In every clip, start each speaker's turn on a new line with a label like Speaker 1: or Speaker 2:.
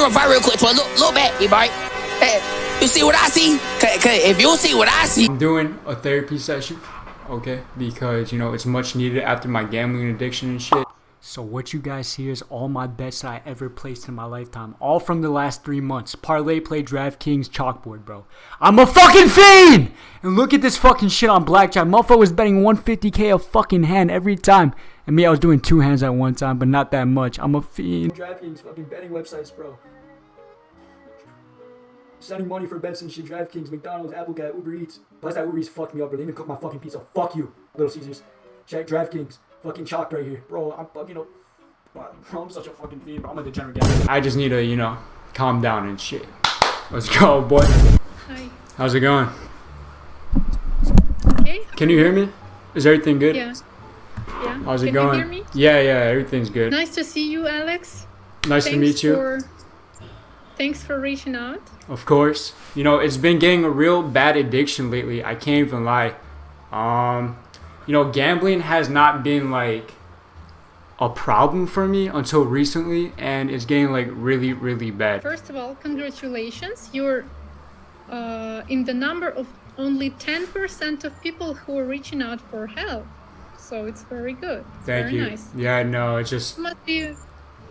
Speaker 1: refer real quick to a little baby, boy. Hey, you see what I see? Cause if you see what I see.
Speaker 2: I'm doing a therapy session, okay? Because, you know, it's much needed after my gambling addiction and shit. So what you guys see is all my bets that I ever placed in my lifetime. All from the last 3 months. Parlay Play DraftKings chalkboard, bro. I'm a fucking fiend! And look at this fucking shit on blackjack. Motherfucker was betting 150K a fucking hand every time. And me, I was doing 2 hands at one time, but not that much. I'm a fiend. DraftKings fucking betting websites, bro. Sending money for bets and shit. DraftKings, McDonald's, Applecat, Uber Eats. Plus that Uber Eats fucked me up, bro. They even cooked my fucking pizza. Fuck you, Little Caesars. Check DraftKings. Fucking chalk right here. Bro, I'm fucking up. Bro, I'm such a fucking fiend, bro. I'm a degenerate guy. I just need to, you know, calm down and shit. Let's go, boy.
Speaker 3: Hi.
Speaker 2: How's it going?
Speaker 3: Okay.
Speaker 2: Can you hear me? Is everything good?
Speaker 3: Yeah. Yeah.
Speaker 2: How's it
Speaker 3: Can
Speaker 2: going?
Speaker 3: you hear me?
Speaker 2: Yeah, everything's good.
Speaker 3: Nice to see you, Alex.
Speaker 2: Nice to meet you.
Speaker 3: Thanks for reaching out.
Speaker 2: Of course. You know, it's been getting a real bad addiction lately. I can't even lie. You know, gambling has not been like a problem for me until recently, and it's getting like really, really bad.
Speaker 3: First of all, congratulations. You're in the number of only 10% of people who are reaching out for help. So it's very good.
Speaker 2: Thank you.
Speaker 3: Nice.
Speaker 2: Yeah, no, it's just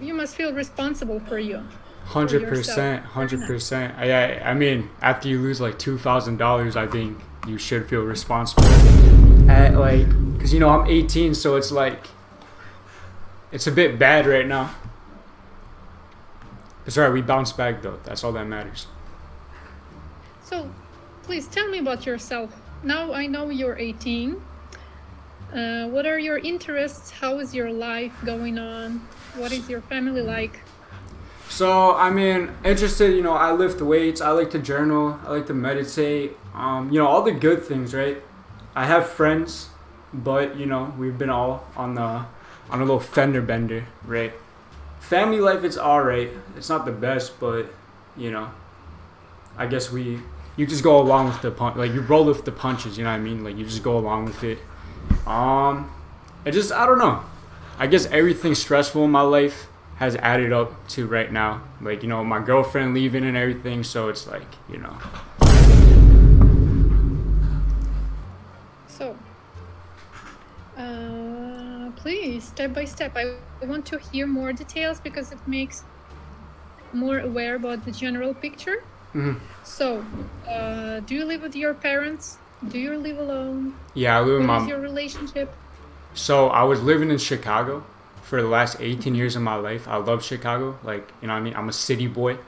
Speaker 3: you must feel responsible for you.
Speaker 2: 100%, 100%. I mean, after you lose like $2,000, I think you should feel responsible. Cause you know I'm 18, so it's like it's a bit bad right now. It's alright, we bounced back though. That's all that matters.
Speaker 3: So, please tell me about yourself. Now I know you're 18. What are your interests? How is your life going on? What is your family like?
Speaker 2: So, I mean, interested, you know, I lift weights, I like to journal, I like to meditate, you know, all the good things, right? I have friends, but, you know, we've been all on a little fender bender, right? Family life, it's alright. It's not the best, but, you know, I guess you just go along with the punch, like, you roll with the punches, you know what I mean? Like, you just go along with it. I don't know. I guess everything stressful in my life has added up to right now, like, you know, my girlfriend leaving and everything, so it's like, you know.
Speaker 3: So, please, step by step, I want to hear more details because it makes more aware about the general picture.
Speaker 2: Mm-hmm.
Speaker 3: So, do you live with your parents? Do you live alone?
Speaker 2: Yeah, I live with
Speaker 3: What
Speaker 2: my...
Speaker 3: is your relationship?
Speaker 2: So, I was living in Chicago for the last 18 years of my life. I love Chicago. Like, you know what I mean? I'm a city boy.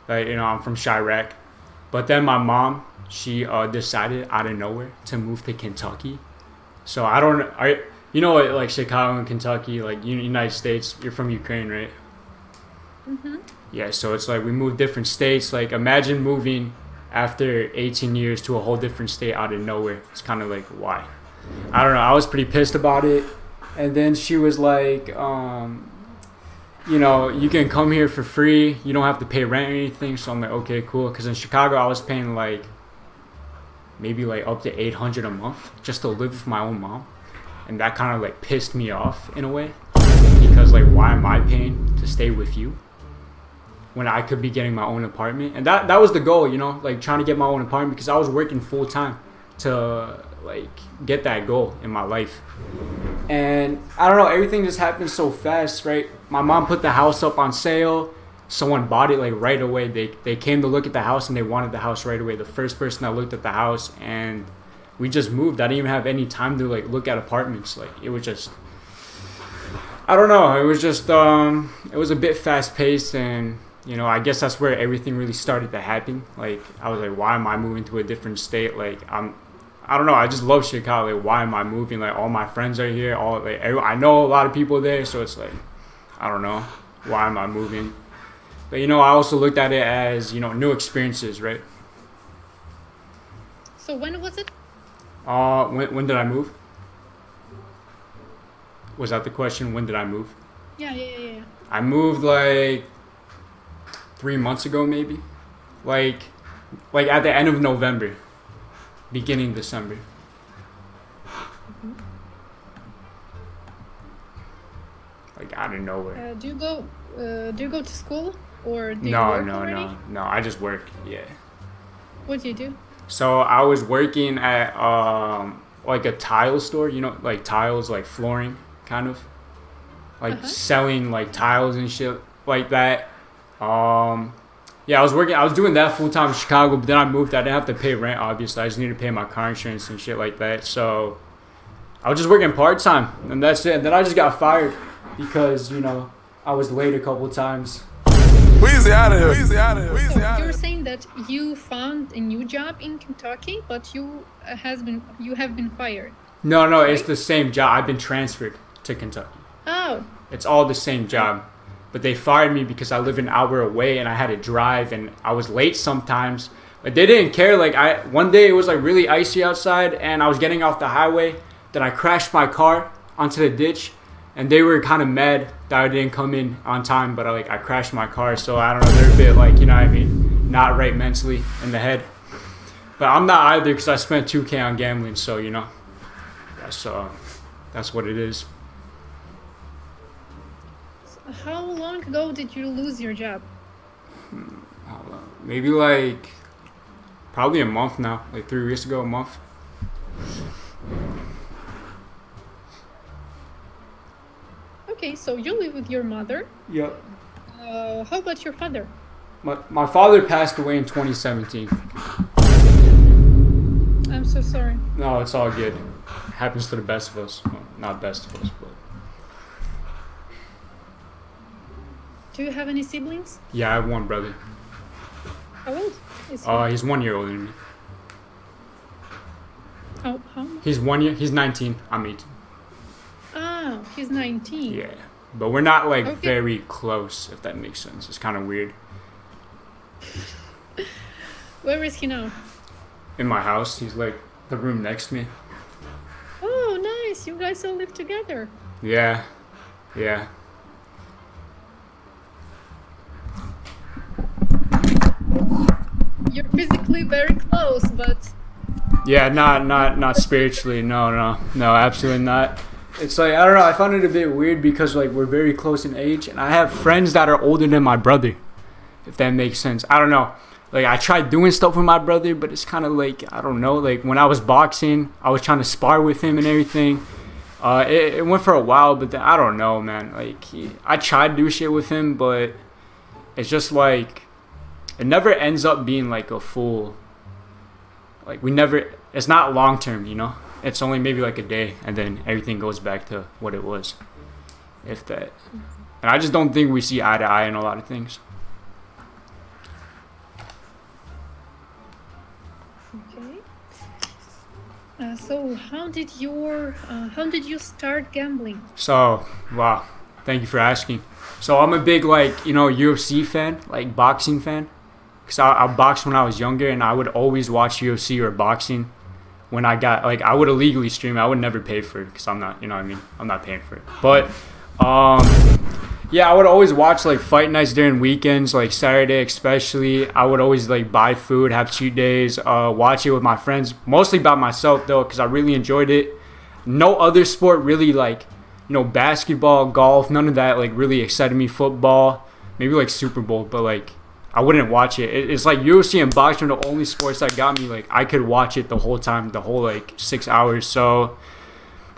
Speaker 2: Like, you know, I'm from Chirac. But then my mom, she decided out of nowhere to move to Kentucky. So you know what, like Chicago and Kentucky, like United States, you're from Ukraine, right?
Speaker 3: Mm-hmm.
Speaker 2: Yeah, so it's like we moved different states. Like, imagine moving after 18 years to a whole different state out of nowhere. It's kind of like, why? I don't know. I was pretty pissed about it. And then she was like, you know, you can come here for free. You don't have to pay rent or anything. So I'm like, okay, cool. Because in Chicago, I was paying like maybe like up to $800 a month just to live with my own mom. And that kind of like pissed me off in a way. Because like, why am I paying to stay with you when I could be getting my own apartment? And that was the goal, you know, like trying to get my own apartment because I was working full time to like get that goal in my life. And I don't know, everything just happened so fast, right? My mom put the house up on sale. Someone bought it like right away. They came to look at the house and they wanted the house right away. The first person that looked at the house, and we just moved. I didn't even have any time to like look at apartments. Like, it was just, I don't know. It was just it was a bit fast paced, and you know, I guess that's where everything really started to happen. Like, I was like, why am I moving to a different state? Like, I don't know. I just love Chicago. Like, why am I moving? Like, all my friends are here. I know a lot of people there, so it's like, I don't know. Why am I moving? But, you know, I also looked at it as, you know, new experiences, right?
Speaker 3: So when was it?
Speaker 2: When did I move? Was that the question? When did I move?
Speaker 3: Yeah.
Speaker 2: I moved like 3 months ago, maybe. Like at the end of November, beginning December.
Speaker 3: Mm-hmm.
Speaker 2: Like, out of nowhere.
Speaker 3: Do you go to school? or do you
Speaker 2: No,
Speaker 3: work
Speaker 2: no,
Speaker 3: already?
Speaker 2: no. I just work. Yeah.
Speaker 3: What do you do?
Speaker 2: So I was working at like a tile store, you know, like tiles, like flooring, kind of, like selling like tiles and shit like that. Yeah, I was working. I was doing that full time in Chicago, but then I moved. I didn't have to pay rent. Obviously, I just needed to pay my car insurance and shit like that. So I was just working part time, and that's it. And then I just got fired because I was late a couple times.
Speaker 4: Weezy out of here. Weezy out of here.
Speaker 3: So
Speaker 4: Weezy out
Speaker 3: you're
Speaker 4: of here.
Speaker 3: saying that you found a new job in Kentucky, but you have been fired.
Speaker 2: No, it's the same job. I've been transferred to Kentucky.
Speaker 3: Oh,
Speaker 2: It's all the same job. But they fired me because I live an hour away and I had to drive and I was late sometimes. But they didn't care. Like one day it was like really icy outside and I was getting off the highway. Then I crashed my car onto the ditch and they were kind of mad that I didn't come in on time. But I crashed my car, so I don't know. They're a bit like, you know what I mean, not right mentally in the head. But I'm not either because I spent $2,000 on gambling. So that's what it is.
Speaker 3: how long ago did you lose your job?
Speaker 2: Maybe probably a month now, like 3 weeks ago, a month.
Speaker 3: Okay, so you live with your mother.
Speaker 2: Yep.
Speaker 3: How about your father?
Speaker 2: My father passed away in 2017.
Speaker 3: I'm so sorry.
Speaker 2: No, it's all good. Happens to the best of us. Well, not best of us, but
Speaker 3: Do you have any siblings?
Speaker 2: yeah, I have one brother.
Speaker 3: How old is he?
Speaker 2: He's 1 year older than me.
Speaker 3: How?
Speaker 2: He's 1 year. He's 19. I'm 18.
Speaker 3: Ah, he's 19.
Speaker 2: Yeah, but we're not
Speaker 3: Okay.
Speaker 2: very close, if that makes sense. It's kind of weird.
Speaker 3: Where is he now?
Speaker 2: In my house, he's like the room next to me.
Speaker 3: Oh, nice. You guys all live together.
Speaker 2: Yeah.
Speaker 3: You're physically very close, but
Speaker 2: Yeah, not spiritually. No, absolutely not. It's like, I don't know, I found it a bit weird because we're very close in age and I have friends that are older than my brother, if that makes sense. I don't know. I tried doing stuff with my brother, but it's kind of I don't know, when I was boxing, I was trying to spar with him and everything. It went for a while, but then, I don't know, man. I tried to do shit with him, but it's just it never ends up being a full, it's not long term, It's only maybe a day and then everything goes back to what it was, if that. And I just don't think we see eye to eye in a lot of things.
Speaker 3: okay. So how did you start gambling?
Speaker 2: So, wow, thank you for asking. So I'm a big UFC fan, boxing fan. Because I boxed when I was younger and I would always watch UFC or boxing. When I got, I would illegally stream it. I would never pay for it because I'm not, I'm not paying for it. But, yeah, I would always watch, fight nights during weekends, Saturday especially. I would always, buy food, have cheat days, watch it with my friends. Mostly by myself, though, because I really enjoyed it. No other sport really, basketball, golf, none of that, really excited me. Football, maybe, Super Bowl, but, I wouldn't watch it. It's UFC and boxing are the only sports that got me. I could watch it the whole time, the whole 6 hours. So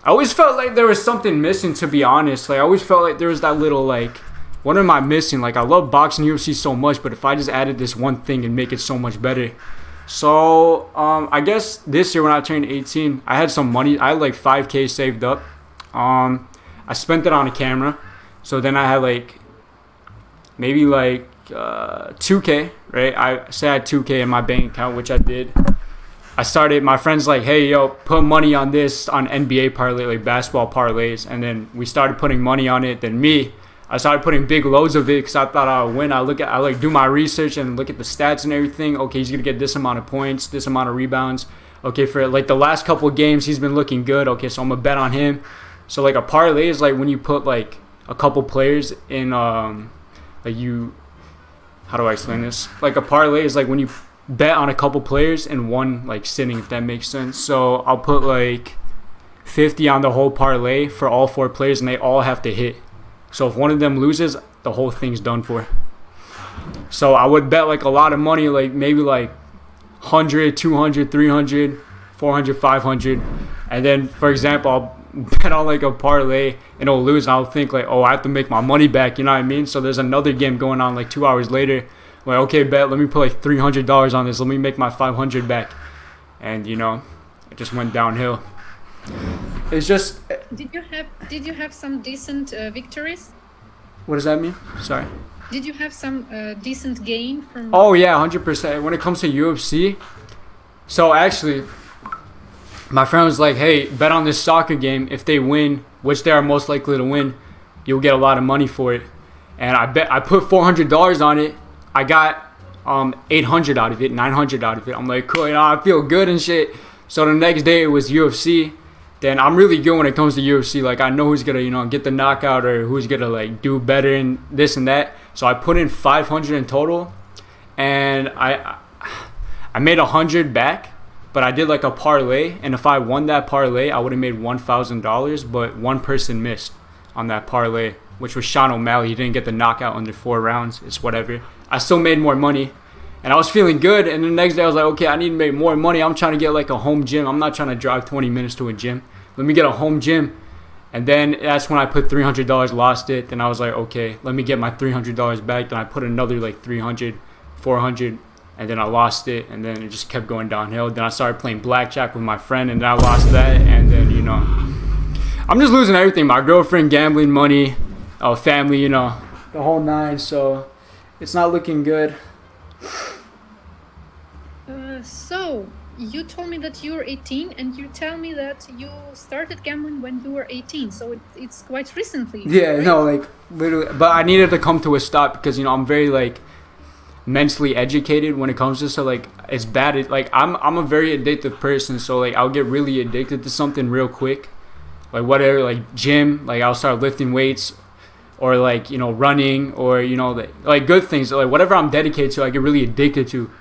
Speaker 2: I always felt there was something missing, to be honest. I always felt there was that little what am I missing? I love boxing UFC so much, but if I just added this one thing and make it so much better. So I guess this year when I turned 18, I had some money. I had $5,000 saved up. I spent it on a camera. So then I had maybe $2,000, right? I said I had $2,000 in my bank account, which I did. I started, my friends hey, yo, put money on this, on NBA parlay, basketball parlays. And then we started putting money on it. Then I started putting big loads of it because I thought I would win. I do my research and look at the stats and everything. Okay, he's going to get this amount of points, this amount of rebounds. Okay, for the last couple of games, he's been looking good. Okay, so I'm going to bet on him. So a parlay is when you put a couple players in, how do I explain this? A parlay is when you bet on a couple players in one sitting, if that makes sense. So I'll put 50 on the whole parlay for all 4 players and they all have to hit. So if one of them loses, the whole thing's done for. So I would bet like a lot of money, like maybe like 100, 200, 300, 400, 500. And then, for example, I'll bet on like a parlay and it'll lose. And I'll think like, oh, I have to make my money back. You know what I mean? So there's another game going on like 2 hours later. Like, okay, bet, let me put like $300 on this. Let me make my 500 back. And, you know, it just went downhill. It's just...
Speaker 3: Did you have some decent victories?
Speaker 2: What does that mean? Sorry.
Speaker 3: Did you have some decent gain from?
Speaker 2: Oh yeah, 100%. When it comes to UFC, so actually, my friend was like, "Hey, bet on this soccer game. If they win, which they are most likely to win, you'll get a lot of money for it." And I put $400 on it. I got 800 out of it, 900 out of it. I'm like, cool, you know, I feel good and shit. So the next day it was UFC. Then I'm really good when it comes to UFC. Like, I know who's gonna, you know, get the knockout or who's gonna like do better and this and that. So I put in 500 in total, and I made 100 back. But I did like a parlay, and if I won that parlay, I would have made $1,000. But one person missed on that parlay, which was Sean O'Malley. He didn't get the knockout under 4 rounds. It's whatever. I still made more money, and I was feeling good. And the next day I was like, okay, I need to make more money. I'm trying to get like a home gym. I'm not trying to drive 20 minutes to a gym. Let me get a home gym. And then that's when I put $300, lost it. Then I was like, okay, let me get my $300 back. Then I put another like 300, 400, and then I lost it. And then it just kept going downhill. Then I started playing blackjack with my friend, and then I lost that. And then, you know, I'm just losing everything. My girlfriend, gambling, money, family, you know, the whole nine. So it's not looking good.
Speaker 3: So you told me that you were 18, and you tell me that you started gambling when you were 18. So it's quite recently.
Speaker 2: Yeah,
Speaker 3: right?
Speaker 2: no, like literally. But I needed to come to a stop because, you know, I'm very like mentally educated when it comes to, so like it's bad. Like I'm a very addictive person, so like I'll get really addicted to something real quick, like whatever, like gym. Like I'll start lifting weights, or like, you know, running, or, you know, like good things, like whatever I'm dedicated to, I get really addicted to.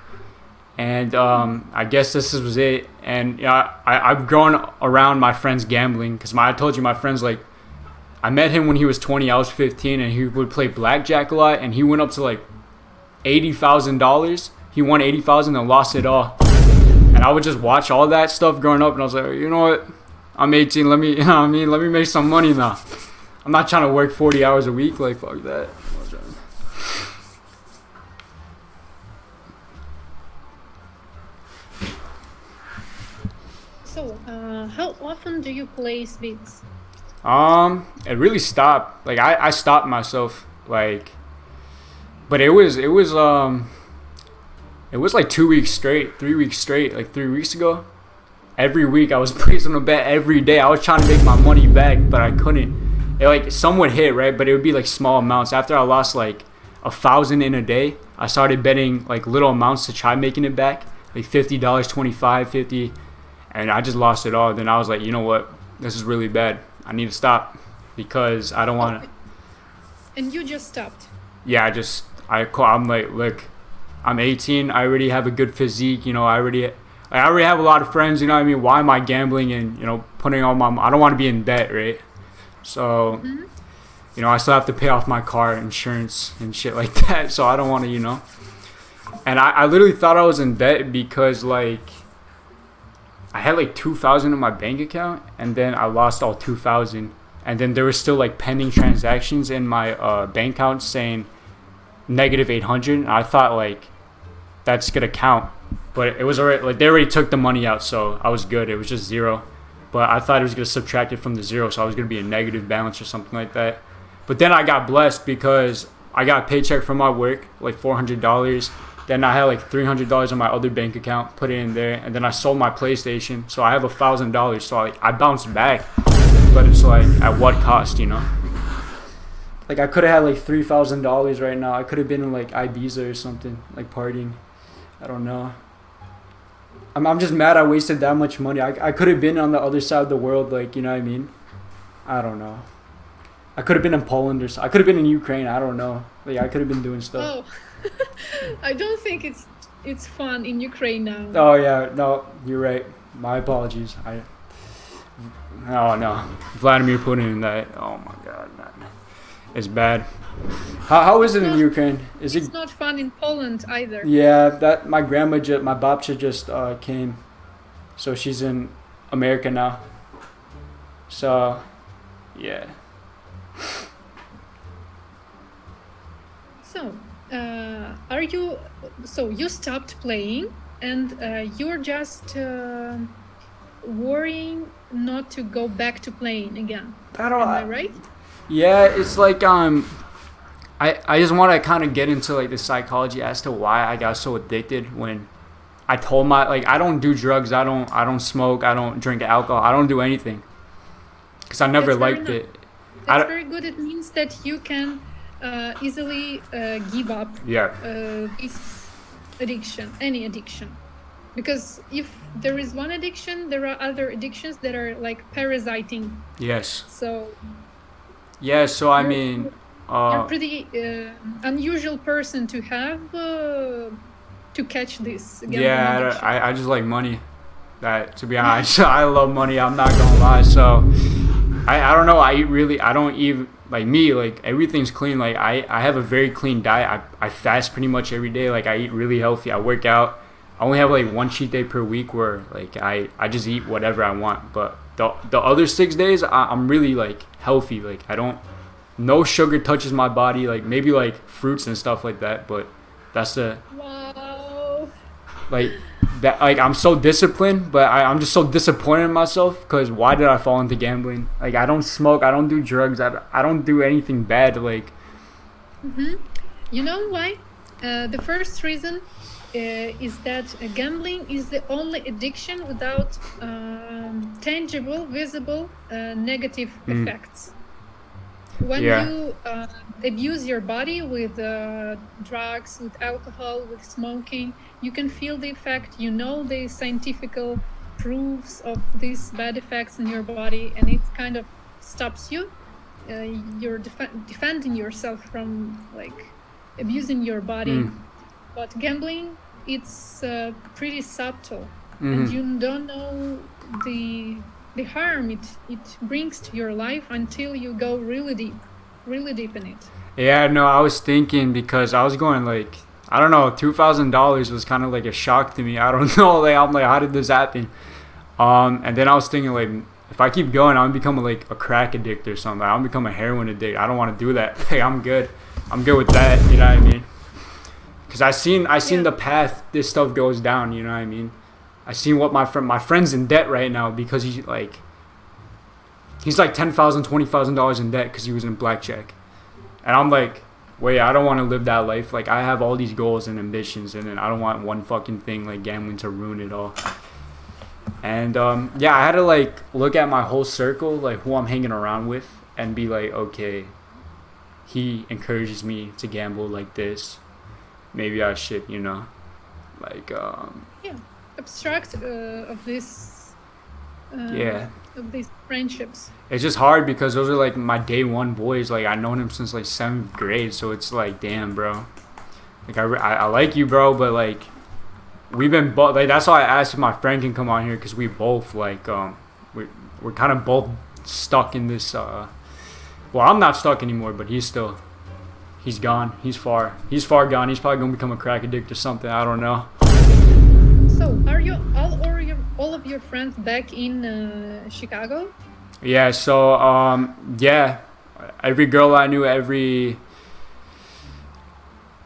Speaker 2: And I guess this was it. And, you know, I've grown around my friends gambling, because I told you my friends, like, I met him when he was 20, I was 15, and he would play blackjack a lot, and he went up to like $80,000. He won $80,000 and lost it all. And I would just watch all that stuff growing up, and I was like, you know what, I'm 18, let me, you know what I mean, let me make some money now. I'm not trying to work 40 hours a week, like, fuck that.
Speaker 3: So how often do you play spins?
Speaker 2: It really stopped. Like I stopped myself, like, but it was like 2 weeks straight, 3 weeks straight, like 3 weeks ago. Every week I was placing a bet every day. I was trying to make my money back, but I couldn't. It, like, some would hit, right, but it would be like small amounts. After I lost like 1,000 in a day, I started betting like little amounts to try making it back, like $50, $25, $50, and I just lost it all. Then I was like, you know what, this is really bad. I need to stop, because I don't want to.
Speaker 3: And you just stopped?
Speaker 2: Yeah, I'm like, look, I'm 18. I already have a good physique. You know, I already have a lot of friends. You know what I mean? Why am I gambling and, you know, putting all my? I don't want to be in debt, right? So, you know, I still have to pay off my car insurance and shit like that. So I don't want to, you know. And I literally thought I was in debt because, like, I had like 2,000 in my bank account, and then I lost all 2,000, and then there was still like pending transactions in my bank account saying negative 800. And I thought like that's gonna count, but it was already, like, they already took the money out, so I was good. It was just zero, but I thought it was gonna subtract it from the zero, so I was gonna be a negative balance or something like that. But then I got blessed because I got a paycheck from my work, like $400. Then I had like $300 in my other bank account, put it in there, and then I sold my PlayStation, so I have $1,000. So I bounced back, but it's like, at what cost, you know? Like, I could have had like $3,000 right now. I could have been in like Ibiza or something, like partying. I don't know. I'm just mad I wasted that much money. I could have been on the other side of the world, like, you know what I mean? I don't know. I could have been in Poland, or I could have been in Ukraine. I don't know. Like, I could have been doing stuff.
Speaker 3: Oh. I don't think it's fun in Ukraine now.
Speaker 2: Oh yeah, no, you're right. My apologies. Oh no, Vladimir Putin and that. Oh my God, man. It's bad. How is it in Ukraine? Is
Speaker 3: It's
Speaker 2: it?
Speaker 3: not fun in Poland either.
Speaker 2: Yeah, that my grandma my babcia just came, so she's in America now. So, yeah.
Speaker 3: So, are you? So you stopped playing, and you're just worrying not to go back to playing again.
Speaker 2: I don't.
Speaker 3: Am I right?
Speaker 2: Yeah, it's like I just want to kind of get into like the psychology as to why I got so addicted when I told I don't do drugs, I don't smoke, I don't drink alcohol, I don't do anything because I never
Speaker 3: That's very
Speaker 2: liked
Speaker 3: nice.
Speaker 2: it.
Speaker 3: That's very good. It means that you can easily give up
Speaker 2: Yeah.
Speaker 3: this addiction, any addiction. Because if there is one addiction, there are other addictions that are like parasiting.
Speaker 2: Yes.
Speaker 3: So
Speaker 2: Yeah. So I
Speaker 3: You're-
Speaker 2: mean,
Speaker 3: you're a pretty unusual person to have to catch this. gambling
Speaker 2: yeah,
Speaker 3: addiction.
Speaker 2: I just like money. That to be honest, I love money. I'm not gonna lie. So I don't know. I don't even like me. Like everything's clean. Like I have a very clean diet. I fast pretty much every day. Like I eat really healthy. I work out. I only have like one cheat day per week where like I just eat whatever I want. But the other 6 days I'm really like healthy. Like I don't, no sugar touches my body. Like maybe like fruits and stuff like that. But that's the
Speaker 3: Wow.
Speaker 2: like that. Like I'm so disciplined, but I'm just so disappointed in myself because why did I fall into gambling? Like I don't smoke. I don't do drugs. I don't do anything bad. Like
Speaker 3: You know why? The first reason is that gambling is the only addiction without tangible, visible negative effects. When
Speaker 2: Yeah.
Speaker 3: you abuse your body with drugs, with alcohol, with smoking, you can feel the effect. You know the scientific proofs of these bad effects in your body, and it kind of stops you. You're defending yourself from like abusing your body. But gambling, it's pretty subtle, and you don't know the harm it brings to your life until you go really deep in it.
Speaker 2: yeah, no, I was thinking because I was going like I don't know, $2,000 was kind of like a shock to me. I don't know, like I'm like how did this happen? And then I was thinking like if I keep going, I'm become like a crack addict or something. I'm become a heroin addict. I don't want to do that. Like I'm good with that. You know what I mean? Because I seen
Speaker 3: Yeah.
Speaker 2: the path this stuff goes down. You know what I mean? I seen what my friend's in debt right now because he's like $10,000, $20,000 in debt because he was in blackjack, and I'm like, wait, I don't want to live that life. Like I have all these goals and ambitions, and then I don't want one fucking thing like gambling to ruin it all. And yeah, I had to like look at my whole circle, like who I'm hanging around with, and be like, okay, he encourages me to gamble like this. Maybe I should, like
Speaker 3: Abstract of this
Speaker 2: yeah.
Speaker 3: of these friendships.
Speaker 2: It's just hard because those are like my day one boys. Like I known him since like 7th grade, so it's like, damn, bro. Like I like you, bro, but like we've been both. Like that's why I asked if my friend can come on here because we both like we're kind of both stuck in this. Well, I'm not stuck anymore, but he's gone. He's far gone. He's probably gonna become a crack addict or something. I don't know.
Speaker 3: So, are you all of your friends back in Chicago?
Speaker 2: Yeah. So yeah, every girl I knew,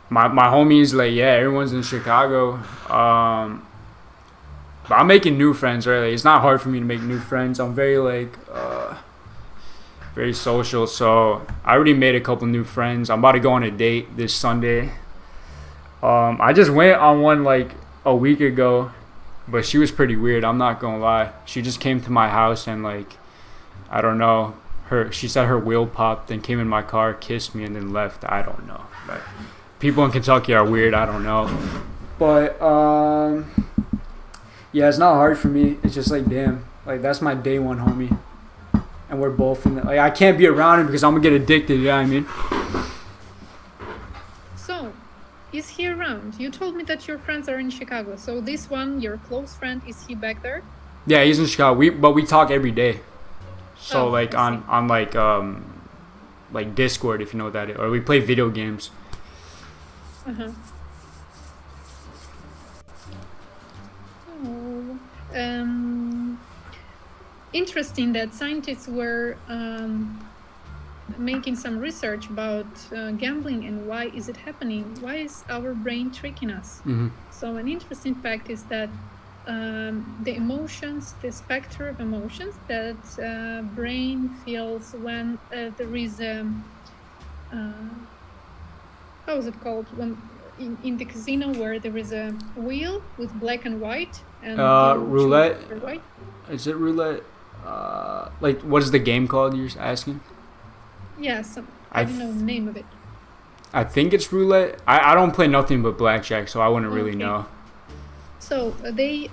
Speaker 2: my homies, like yeah, everyone's in Chicago. But I'm making new friends. Really, it's not hard for me to make new friends. I'm very like very social. So I already made a couple new friends. I'm about to go on a date this Sunday. I just went on one like a week ago, but she was pretty weird. I'm not gonna lie. She just came to my house and like I don't know. She said her wheel popped and came in my car, kissed me, and then left. I don't know. Like, people in Kentucky are weird. I don't know. But yeah, it's not hard for me. It's just like damn, like that's my day one homie, and we're both in the, like I can't be around him because I'm gonna get addicted. You know what I mean?
Speaker 3: So, is he around? You told me that your friends are in Chicago. So this one, your close friend, is he back there?
Speaker 2: Yeah, he's in Chicago. But we talk every day. So
Speaker 3: Oh,
Speaker 2: like
Speaker 3: I see.
Speaker 2: on like like Discord, if you know what that is, or we play video games.
Speaker 3: Uh-huh. Oh, interesting that scientists were making some research about gambling and why is it happening? Why is our brain tricking us?
Speaker 2: Mm-hmm.
Speaker 3: So an interesting fact is that the emotions, the spectrum of emotions that brain feels when there is how is it called, when in the casino where there is a wheel with black and white and
Speaker 2: roulette.
Speaker 3: white.
Speaker 2: Is it roulette? Like, what is the game called? You're asking?
Speaker 3: Yes, I don't know the name of it.
Speaker 2: I think it's roulette. I don't play nothing but blackjack, so I wouldn't really
Speaker 3: Okay.
Speaker 2: know.
Speaker 3: So they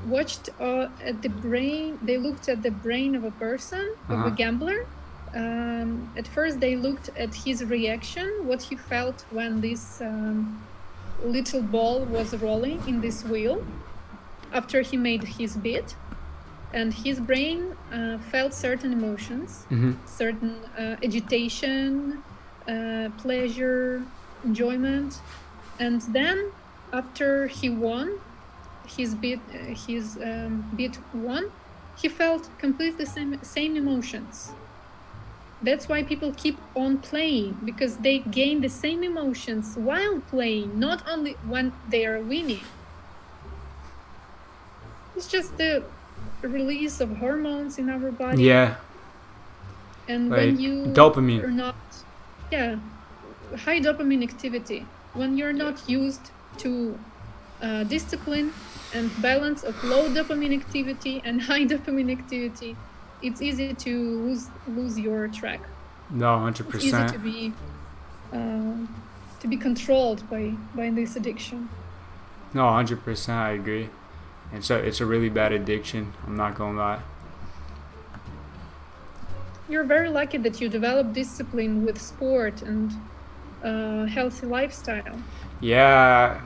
Speaker 3: watched at the brain. They looked at the brain of a person, of
Speaker 2: Uh-huh.
Speaker 3: a gambler. At first, they looked at his reaction, what he felt when this little ball was rolling in this wheel after he made his bid, and his brain felt certain emotions,
Speaker 2: Mm-hmm.
Speaker 3: certain agitation, pleasure, enjoyment, and then after he won his bid, bid won, he felt completely same emotions. That's why people keep on playing, because they gain the same emotions while playing, not only when they are winning. It's just the release of hormones in our body.
Speaker 2: Yeah,
Speaker 3: And
Speaker 2: like
Speaker 3: when you
Speaker 2: dopamine.
Speaker 3: are not, yeah, high dopamine activity, when you're not used to discipline and balance of low dopamine activity and high dopamine activity, it's easy to lose your track.
Speaker 2: No,
Speaker 3: It's easy
Speaker 2: 100%.
Speaker 3: to be controlled by this addiction.
Speaker 2: No, 100%. I agree. And so it's a really bad addiction. I'm not gonna lie.
Speaker 3: You're very lucky that you developed discipline with sport and healthy lifestyle.
Speaker 2: Yeah,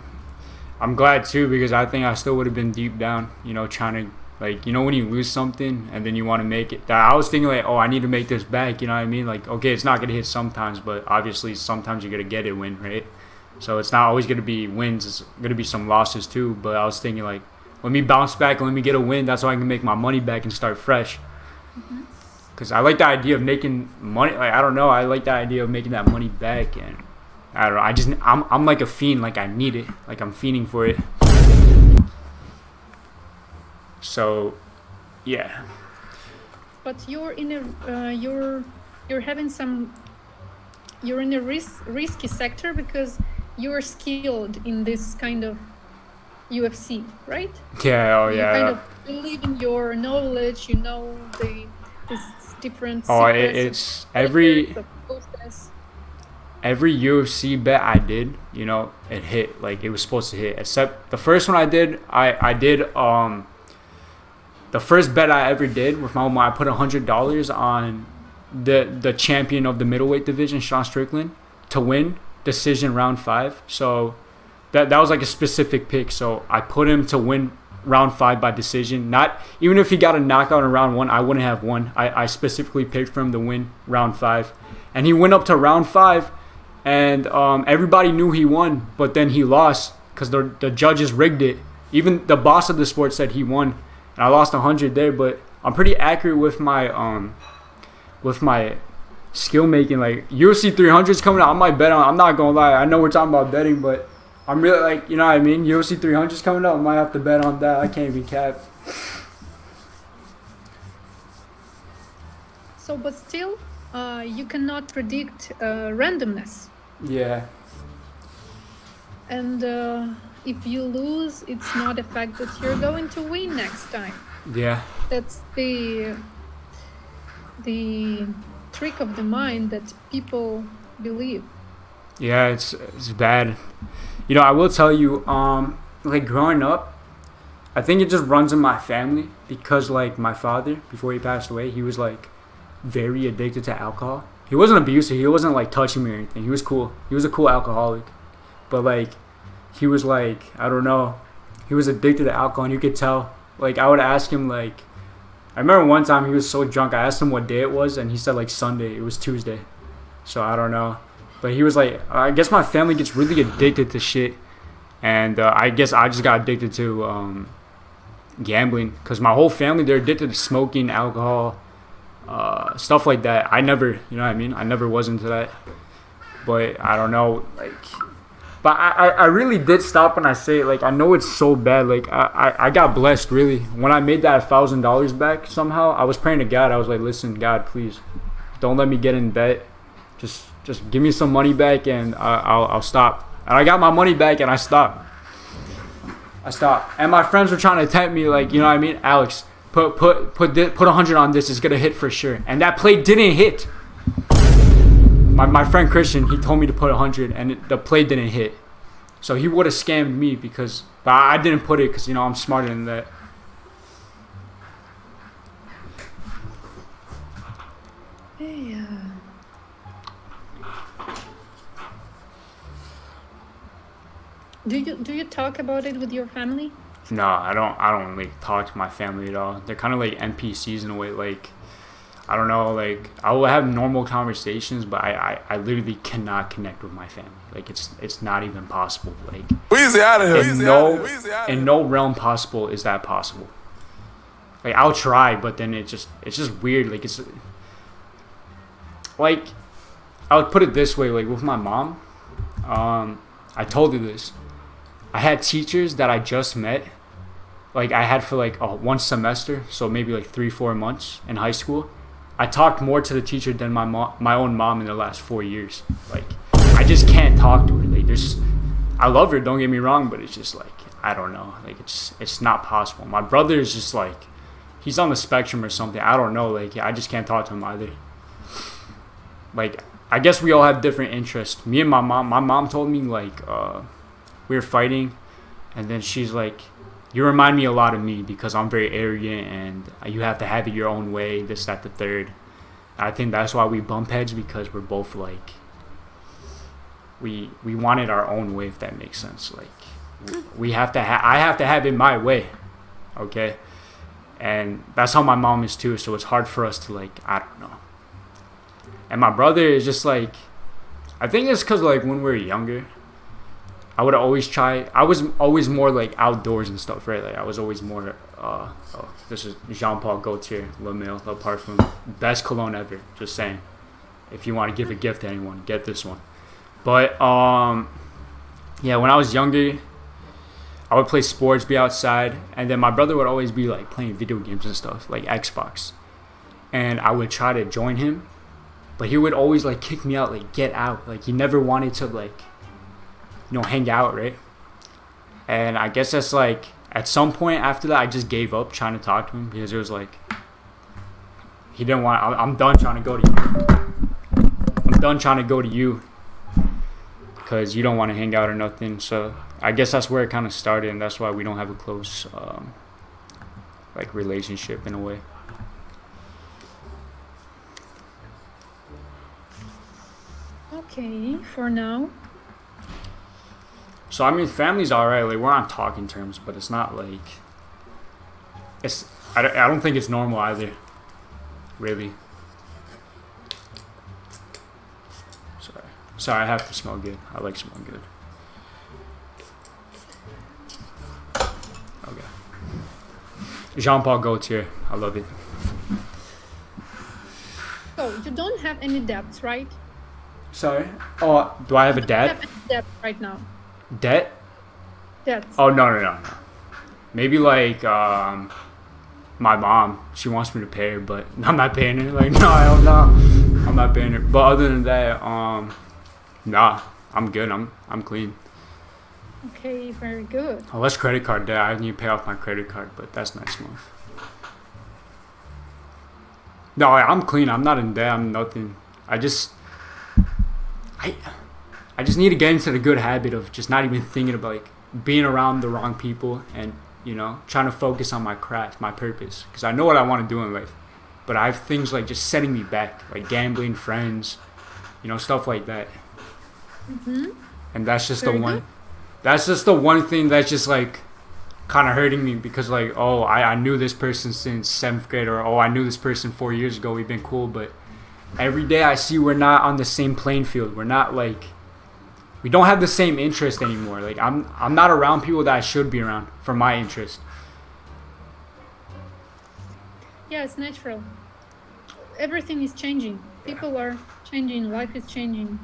Speaker 2: I'm glad too, because I think I still would have been deep down, trying to, like, when you lose something and then you want to make it. I was thinking like, oh, I need to make this back. You know what I mean? Like, okay, it's not gonna hit sometimes, but obviously sometimes you're gonna get it win, right? So it's not always gonna be wins. It's gonna be some losses too. But I was thinking like, let me bounce back and let me get a win. That's how I can make my money back and start fresh. Because I like the idea of making money. Like, I don't know. I like the idea of making that money back, and I don't know. I'm like a fiend. Like, I need it. Like, I'm fiending for it. So, yeah.
Speaker 3: But you're in a you're having some, you're in a risky sector because you're skilled in this kind of UFC, right?
Speaker 2: Yeah. Oh,
Speaker 3: You
Speaker 2: yeah.
Speaker 3: kind of believe in your knowledge. You know this different.
Speaker 2: Oh,
Speaker 3: secrets of
Speaker 2: it's every
Speaker 3: of process.
Speaker 2: every UFC bet I did, it hit. Like, it was supposed to hit. Except the first one I did, I did the first bet I ever did with my mom. I put $100 on the champion of the middleweight division, Sean Strickland, to win decision round 5. So that was like a specific pick. So I put him to win round 5 by decision. Not even if he got a knockout in round 1, I wouldn't have won. I specifically picked for him to win round 5, and he went up to round 5, and everybody knew he won, but then he lost because the judges rigged it. Even the boss of the sport said he won, and I lost 100 there. But I'm pretty accurate with my skill making. Like, UFC 300's coming out. I might bet on. I'm not gonna lie. I know we're talking about betting, but I'm really, like, you know what I mean? UFC 300's coming up. I might have to bet on that. I can't even cap.
Speaker 3: So, but still, you cannot predict randomness.
Speaker 2: Yeah.
Speaker 3: And if you lose, it's not a fact that you're going to win next time.
Speaker 2: Yeah.
Speaker 3: That's the trick of the mind that people believe.
Speaker 2: Yeah, it's bad. I will tell you, like, growing up, I think it just runs in my family because, like, my father, before he passed away, he was, like, very addicted to alcohol. He wasn't abusive. He wasn't, like, touching me or anything. He was cool. He was a cool alcoholic. But, like, he was, like, I don't know. He was addicted to alcohol, and you could tell. Like, I would ask him, like, I remember one time he was so drunk. I asked him what day it was, and he said like Sunday. It was Tuesday. So I don't know. But he was like, I guess my family gets really addicted to shit. And I guess I just got addicted to gambling. Because my whole family, they're addicted to smoking, alcohol, stuff like that. I never, you know what I mean? I never was into that. But I don't know. Like, but I really did stop when I say it. Like, I know it's so bad. Like, I got blessed, really. When I made that $1,000 back somehow, I was praying to God. I was like, listen, God, please, don't let me get in debt. Just give me some money back and I'll stop. And I got my money back and I stopped. And my friends were trying to tempt me, like, you know what I mean? Alex, put 100 on this. It's going to hit for sure. And that play didn't hit. My friend Christian, he told me to put 100 and the play didn't hit. So he would have scammed me but I didn't put it because, you know, I'm smarter than that.
Speaker 3: Yeah. Do you talk about it with your family?
Speaker 2: No, I don't like talk to my family at all. They're kind of like NPCs in a way. Like, I don't know, like, I will have normal conversations, but I literally cannot connect with my family. Like, it's not even possible. Like,
Speaker 4: Weezy out of here.
Speaker 2: in no realm possible is that possible. Like, I'll try, but then it's just weird. Like, it's like, I would put it this way. Like, with my mom, I told her this. I had teachers that I just met. Like, I had for like one semester, so maybe like 3-4 months in high school. I talked more to the teacher than my own mom in the last 4 years. Like, I just can't talk to her. Like, I love her, don't get me wrong, but it's just like, I don't know. Like, it's not possible. My brother is just like, he's on the spectrum or something. I don't know. Like, I just can't talk to him either. Like, I guess we all have different interests. Me and my mom told me, like, we were fighting, and then she's like, you remind me a lot of me because I'm very arrogant and you have to have it your own way, this, that, the third. I think that's why we bump heads, because we're both like, we wanted our own way, if that makes sense. Like, I have to have it my way, okay? And that's how my mom is too, so it's hard for us to, like, I don't know. And my brother is just like, I think it's because, like, when we were younger, I would always try. I was always more like outdoors and stuff, right? Like, I was always more. This is Jean Paul Gaultier, Le Male, Le Parfum, best cologne ever. Just saying. If you want to give a gift to anyone, get this one. But yeah, when I was younger, I would play sports, be outside, and then my brother would always be like playing video games and stuff, like Xbox, and I would try to join him, but he would always like kick me out, like, get out. Like, he never wanted to, like, you know, hang out, right? And I guess that's like, at some point after that, I just gave up trying to talk to him, because it was like, he didn't want. I'm done trying to go to you. I'm done trying to go to you because you don't want to hang out or nothing. So I guess that's where it kind of started, and that's why we don't have a close like relationship in a way.
Speaker 3: Okay, for now.
Speaker 2: So I mean, family's alright. Like, we're on talking terms, but it's not like I don't think it's normal either. Really. Sorry, I have to smell good. I like smelling good. Okay. Jean Paul Gaultier. I love it.
Speaker 3: So you don't have any debts, right?
Speaker 2: Sorry? Oh, do I have a
Speaker 3: You don't
Speaker 2: debt?
Speaker 3: have any debt right now.
Speaker 2: Debt?
Speaker 3: Debts.
Speaker 2: Oh, no. Maybe like my mom. She wants me to pay her, but I'm not paying her. Like, no, hell no. I'm not paying her. But other than that, nah, I'm good. I'm clean.
Speaker 3: Okay, very good.
Speaker 2: Oh, that's credit card debt. I need to pay off my credit card, but that's next month. No, I'm clean. I'm not in debt. I'm nothing. I just need to get into the good habit of just not even thinking about, like, being around the wrong people and, you know, trying to focus on my craft, my purpose. Because I know what I want to do in life. But I have things like just setting me back, like gambling, friends, you know, stuff like that.
Speaker 3: Mm-hmm.
Speaker 2: And that's just
Speaker 3: Very
Speaker 2: the one.
Speaker 3: good.
Speaker 2: That's just the one thing that's just like kind of hurting me because like, oh, I knew this person since 7th grade, or oh, I knew this person 4 years ago, we've been cool, but every day I see we're not on the same playing field. We're not like, we don't have the same interest anymore. Like I'm not around people that I should be around for my interest.
Speaker 3: Yeah, it's natural. Everything is changing. People are changing. Life is changing.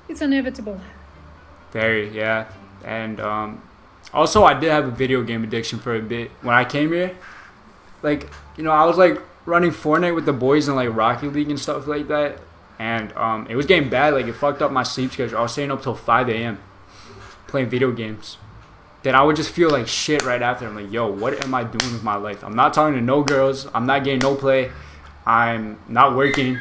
Speaker 3: It's inevitable.
Speaker 2: Very, yeah. And also I did have a video game addiction for a bit. When I came here, like, you know, I was like running Fortnite with the boys in like Rocket League and stuff like that. And it was getting bad. Like, it fucked up my sleep schedule. I was staying up till 5 a.m. playing video games. Then I would just feel like shit right after. I'm like, yo, what am I doing with my life? I'm not talking to no girls. I'm not getting no play. I'm not working.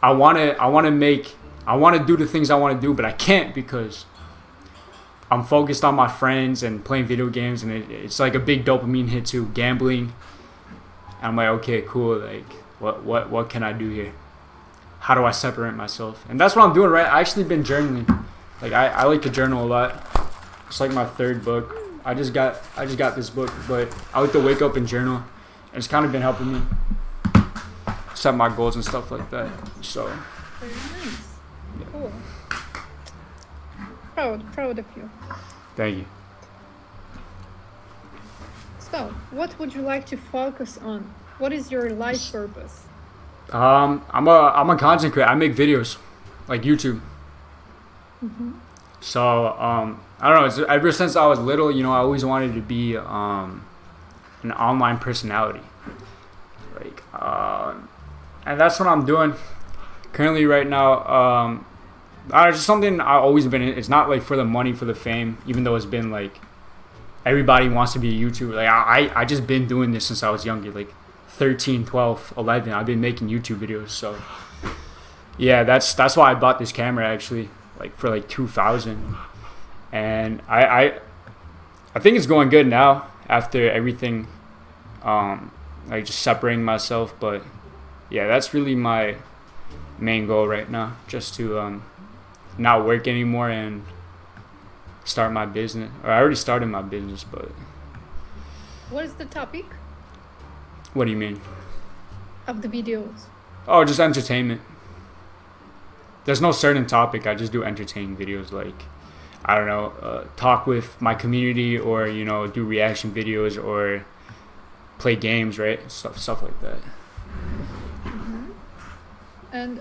Speaker 2: I want to do the things I want to do, but I can't because I'm focused on my friends and playing video games, and it's like a big dopamine hit too. Gambling. And I'm like, okay, cool. Like, what can I do here? How do I separate myself? And that's what I'm doing, right? I actually been journaling. Like, I like to journal a lot. It's like my 3rd book. I just got this book, but I like to wake up and journal. And it's kind of been helping me set my goals and stuff like that. So.
Speaker 3: Very nice. Cool. Proud of you.
Speaker 2: Thank you.
Speaker 3: So, what would you like to focus on? What is your life purpose?
Speaker 2: I'm a content creator. I make videos, like YouTube.
Speaker 3: Mm-hmm.
Speaker 2: So I don't know. Ever since I was little, you know, I always wanted to be an online personality. Like, and that's what I'm doing currently right now. It's just something I've always been in. It's not like for the money, for the fame, even though it's been like everybody wants to be a YouTuber. Like I just been doing this since I was younger, like 13, 12, 11. I've been making YouTube videos. So yeah, that's why I bought this camera actually, like for like 2,000. And I think it's going good now after everything, like just separating myself. But yeah, that's really my main goal right now, just to not work anymore and start my business. Or I already started my business, but
Speaker 3: What is the topic
Speaker 2: what do you mean?
Speaker 3: of the videos?
Speaker 2: Oh, just entertainment. There's no certain topic. I just do entertaining videos, like, I don't know, talk with my community, or, you know, do reaction videos, or play games, right? Stuff like that.
Speaker 3: And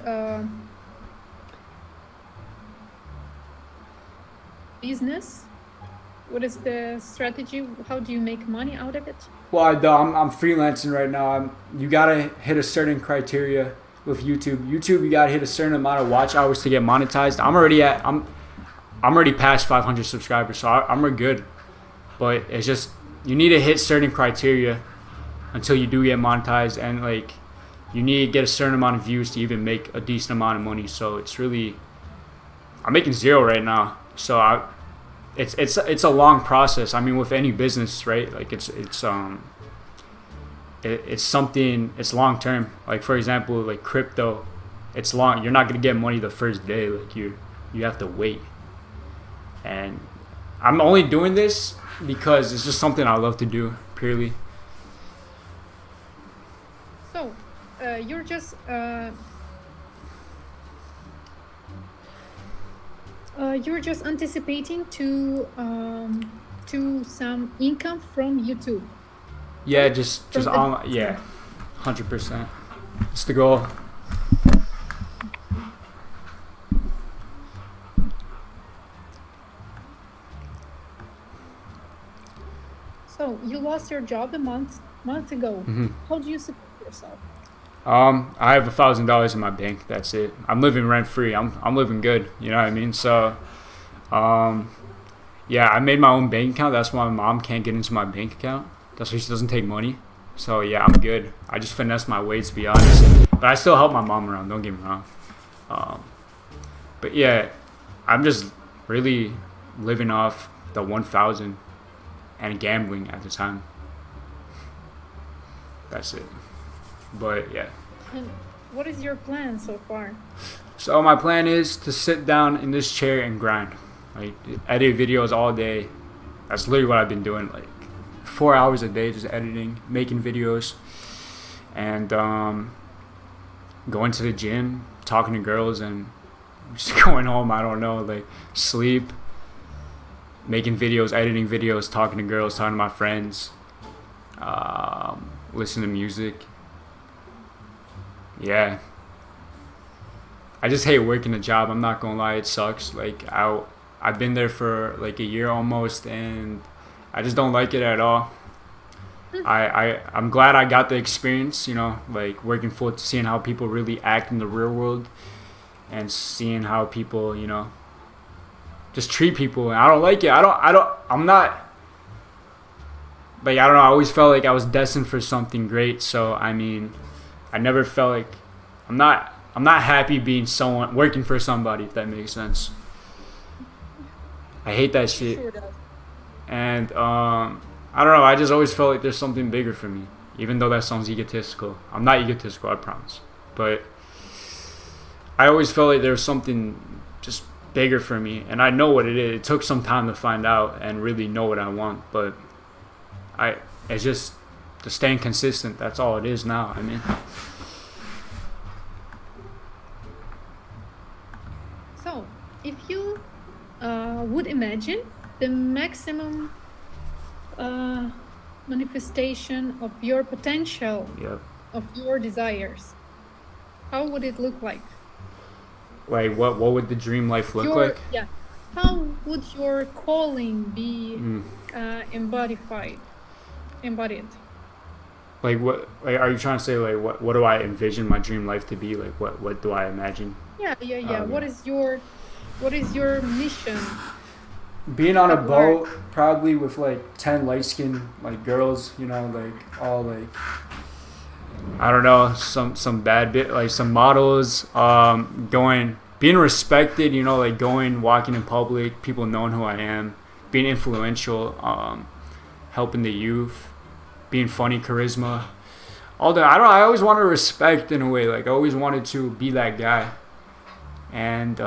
Speaker 3: business? What is the strategy? How do you make money out of it?
Speaker 2: Well, I'm freelancing right now. You gotta hit a certain criteria with YouTube. You gotta hit a certain amount of watch hours to get monetized. I'm already past 500 subscribers, so I'm good. But it's just, you need to hit certain criteria until you do get monetized, and like, you need to get a certain amount of views to even make a decent amount of money. So it's really, I'm making 0 right now. So it's a long process. I mean, with any business, right? Like it's something, it's long term. Like, for example, like crypto, it's long. You're not gonna get money the first day. Like you have to wait. And I'm only doing this because it's just something I love to do, purely.
Speaker 3: So, you're just anticipating to some income from YouTube.
Speaker 2: Yeah, just online. Yeah, 100%. It's the goal.
Speaker 3: So you lost your job a month ago.
Speaker 2: Mm-hmm.
Speaker 3: How do you support yourself?
Speaker 2: I have $1,000 in my bank. That's it. I'm living rent free. I'm living good. You know what I mean? So, yeah, I made my own bank account. That's why my mom can't get into my bank account. That's why she doesn't take money. So yeah, I'm good. I just finesse my way, to be honest. But I still help my mom around. Don't get me wrong. But yeah, I'm just really living off the 1,000 and gambling at the time. That's it. But yeah.
Speaker 3: And what is your plan so far?
Speaker 2: So my plan is to sit down in this chair and grind. Like, edit videos all day. That's literally what I've been doing. Like, 4 hours a day just editing, making videos, and going to the gym, talking to girls, and just going home. I don't know, like sleep, making videos, editing videos, talking to girls, talking to my friends, listen to music. Yeah. I just hate working a job. I'm not gonna lie, it sucks. Like I've been there for like a year almost, and I just don't like it at all. I'm glad I got the experience, you know, like working full, seeing how people really act in the real world, and seeing how people, you know, just treat people. And I don't like it. I'm not. Like, I don't know, I always felt like I was destined for something great. So, I mean, I never felt like, I'm not happy being working for somebody, if that makes sense. I hate that shit.
Speaker 3: Sure does.
Speaker 2: And, I don't know, I just always felt like there's something bigger for me. Even though that sounds egotistical. I'm not egotistical, I promise. But I always felt like there was something just bigger for me. And I know what it is. It took some time to find out and really know what I want. But it's just to staying consistent. That's all it is now. I mean,
Speaker 3: So, if you would imagine the maximum manifestation of your potential,
Speaker 2: yeah.
Speaker 3: of your desires, how would it look like?
Speaker 2: Like, what would the dream life look like?
Speaker 3: Yeah. How would your calling be embodied?
Speaker 2: Like, what? Like, are you trying to say, like, what do I envision my dream life to be? Like, what do I imagine?
Speaker 3: Yeah. What is your mission?
Speaker 2: Being on a
Speaker 3: At work.
Speaker 2: boat, probably with like 10 light-skinned like girls, you know, like all like, I don't know, some bad bit, like some models, being respected, you know, like walking in public, people knowing who I am, being influential, helping the youth, being funny, charisma, all that. I always wanted respect in a way. Like, I always wanted to be that guy. And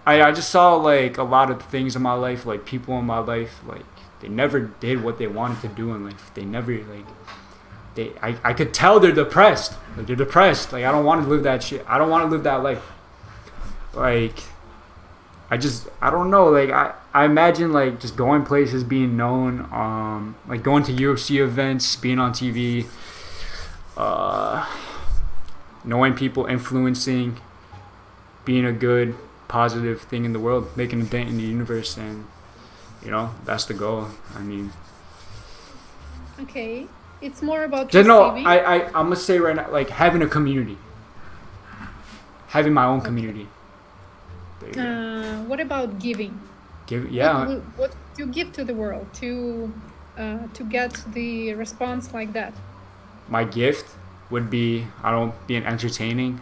Speaker 2: I just saw like a lot of things in my life, like people in my life, like they never did what they wanted to do in life. They never I could tell they're depressed. Like, they're depressed. Like, I don't want to live that shit. I don't want to live that life. Like, I don't know. Like, I imagine like just going places, being known, like going to UFC events, being on TV, knowing people, influencing, being a good, positive thing in the world, making a dent in the universe, and you know, that's the goal. I mean,
Speaker 3: Okay, it's more about
Speaker 2: just no.
Speaker 3: receiving.
Speaker 2: I'm gonna say right now, like having a community, having my own community. There you go.
Speaker 3: What about giving? What you give to the world to get the response like that?
Speaker 2: My gift would be, being entertaining,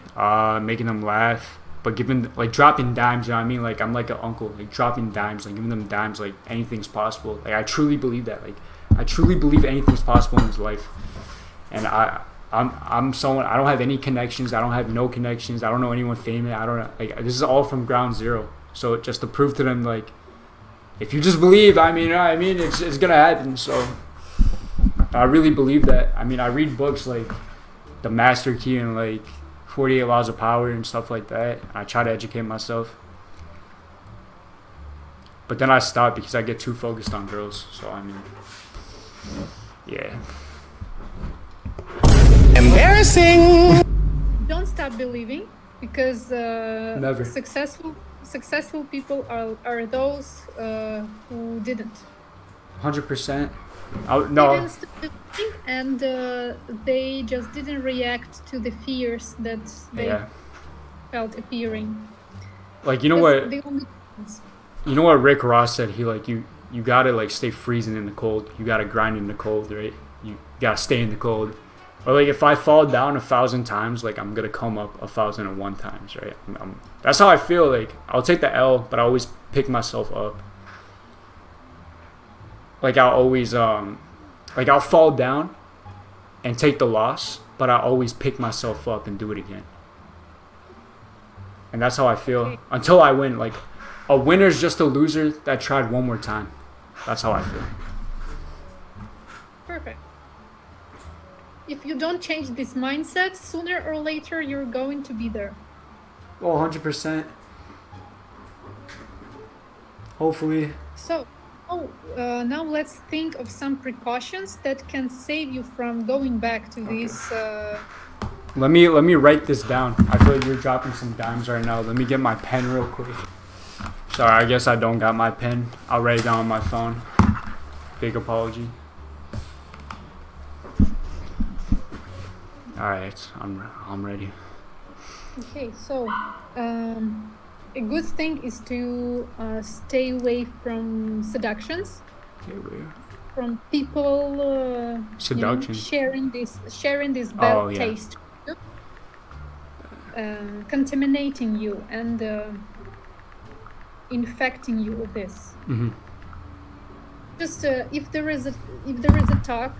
Speaker 2: making them laugh, but giving, like, dropping dimes, you know what I mean? Like, I'm like an uncle, like, dropping dimes, like, giving them dimes, like, anything's possible. Like, I truly believe that. Like, I truly believe anything's possible in this life. And I'm someone, I don't have any connections. I don't have no connections. I don't know anyone famous. I don't know, like, this is all from ground zero. So just to prove to them, like, if you just believe, I mean, it's gonna happen. So I really believe that. I mean, I read books like The Master Key and like 48 Laws of Power and stuff like that. I try to educate myself. But then I stop because I get too focused on girls. So, I mean, yeah.
Speaker 4: Embarrassing.
Speaker 3: Don't stop believing, because
Speaker 2: Never.
Speaker 3: successful people are those who didn't.
Speaker 2: 100%.
Speaker 3: They
Speaker 2: No.
Speaker 3: didn't stop believing, and they just didn't react to the fears that they
Speaker 2: Yeah.
Speaker 3: felt appearing.
Speaker 2: Like, you know
Speaker 3: That's
Speaker 2: what?
Speaker 3: the only difference.
Speaker 2: You know what Rick Ross said? He like, you gotta like stay freezing in the cold. You gotta grind in the cold, right? You gotta stay in the cold. Or like, if I fall down 1,000 times, like, I'm gonna come up 1,001 times, right? That's how I feel. Like, I'll take the L, but I always pick myself up. Like, I'll always like, I'll fall down and take the loss, but I always pick myself up and do it again. And that's how I feel
Speaker 3: Okay.
Speaker 2: until I win. Like, a winner's just a loser that tried one more time. That's how I feel.
Speaker 3: if you don't change this mindset, sooner or later you're going to be there.
Speaker 2: Oh, 100%. Hopefully.
Speaker 3: So, now let's think of some precautions that can save you from going back to this.
Speaker 2: Let me write this down. I feel like you're dropping some dimes right now. Let me get my pen real quick. Sorry, I guess I don't got my pen. I'll write it down on my phone. Big apology. All right, I'm ready.
Speaker 3: Okay, so a good thing is to stay away from seductions,
Speaker 2: Okay, wait.
Speaker 3: from people
Speaker 2: Seduction.
Speaker 3: sharing this bad
Speaker 2: Oh, yeah.
Speaker 3: taste, contaminating you and infecting you with this.
Speaker 2: Mm-hmm.
Speaker 3: Just if there is a talk,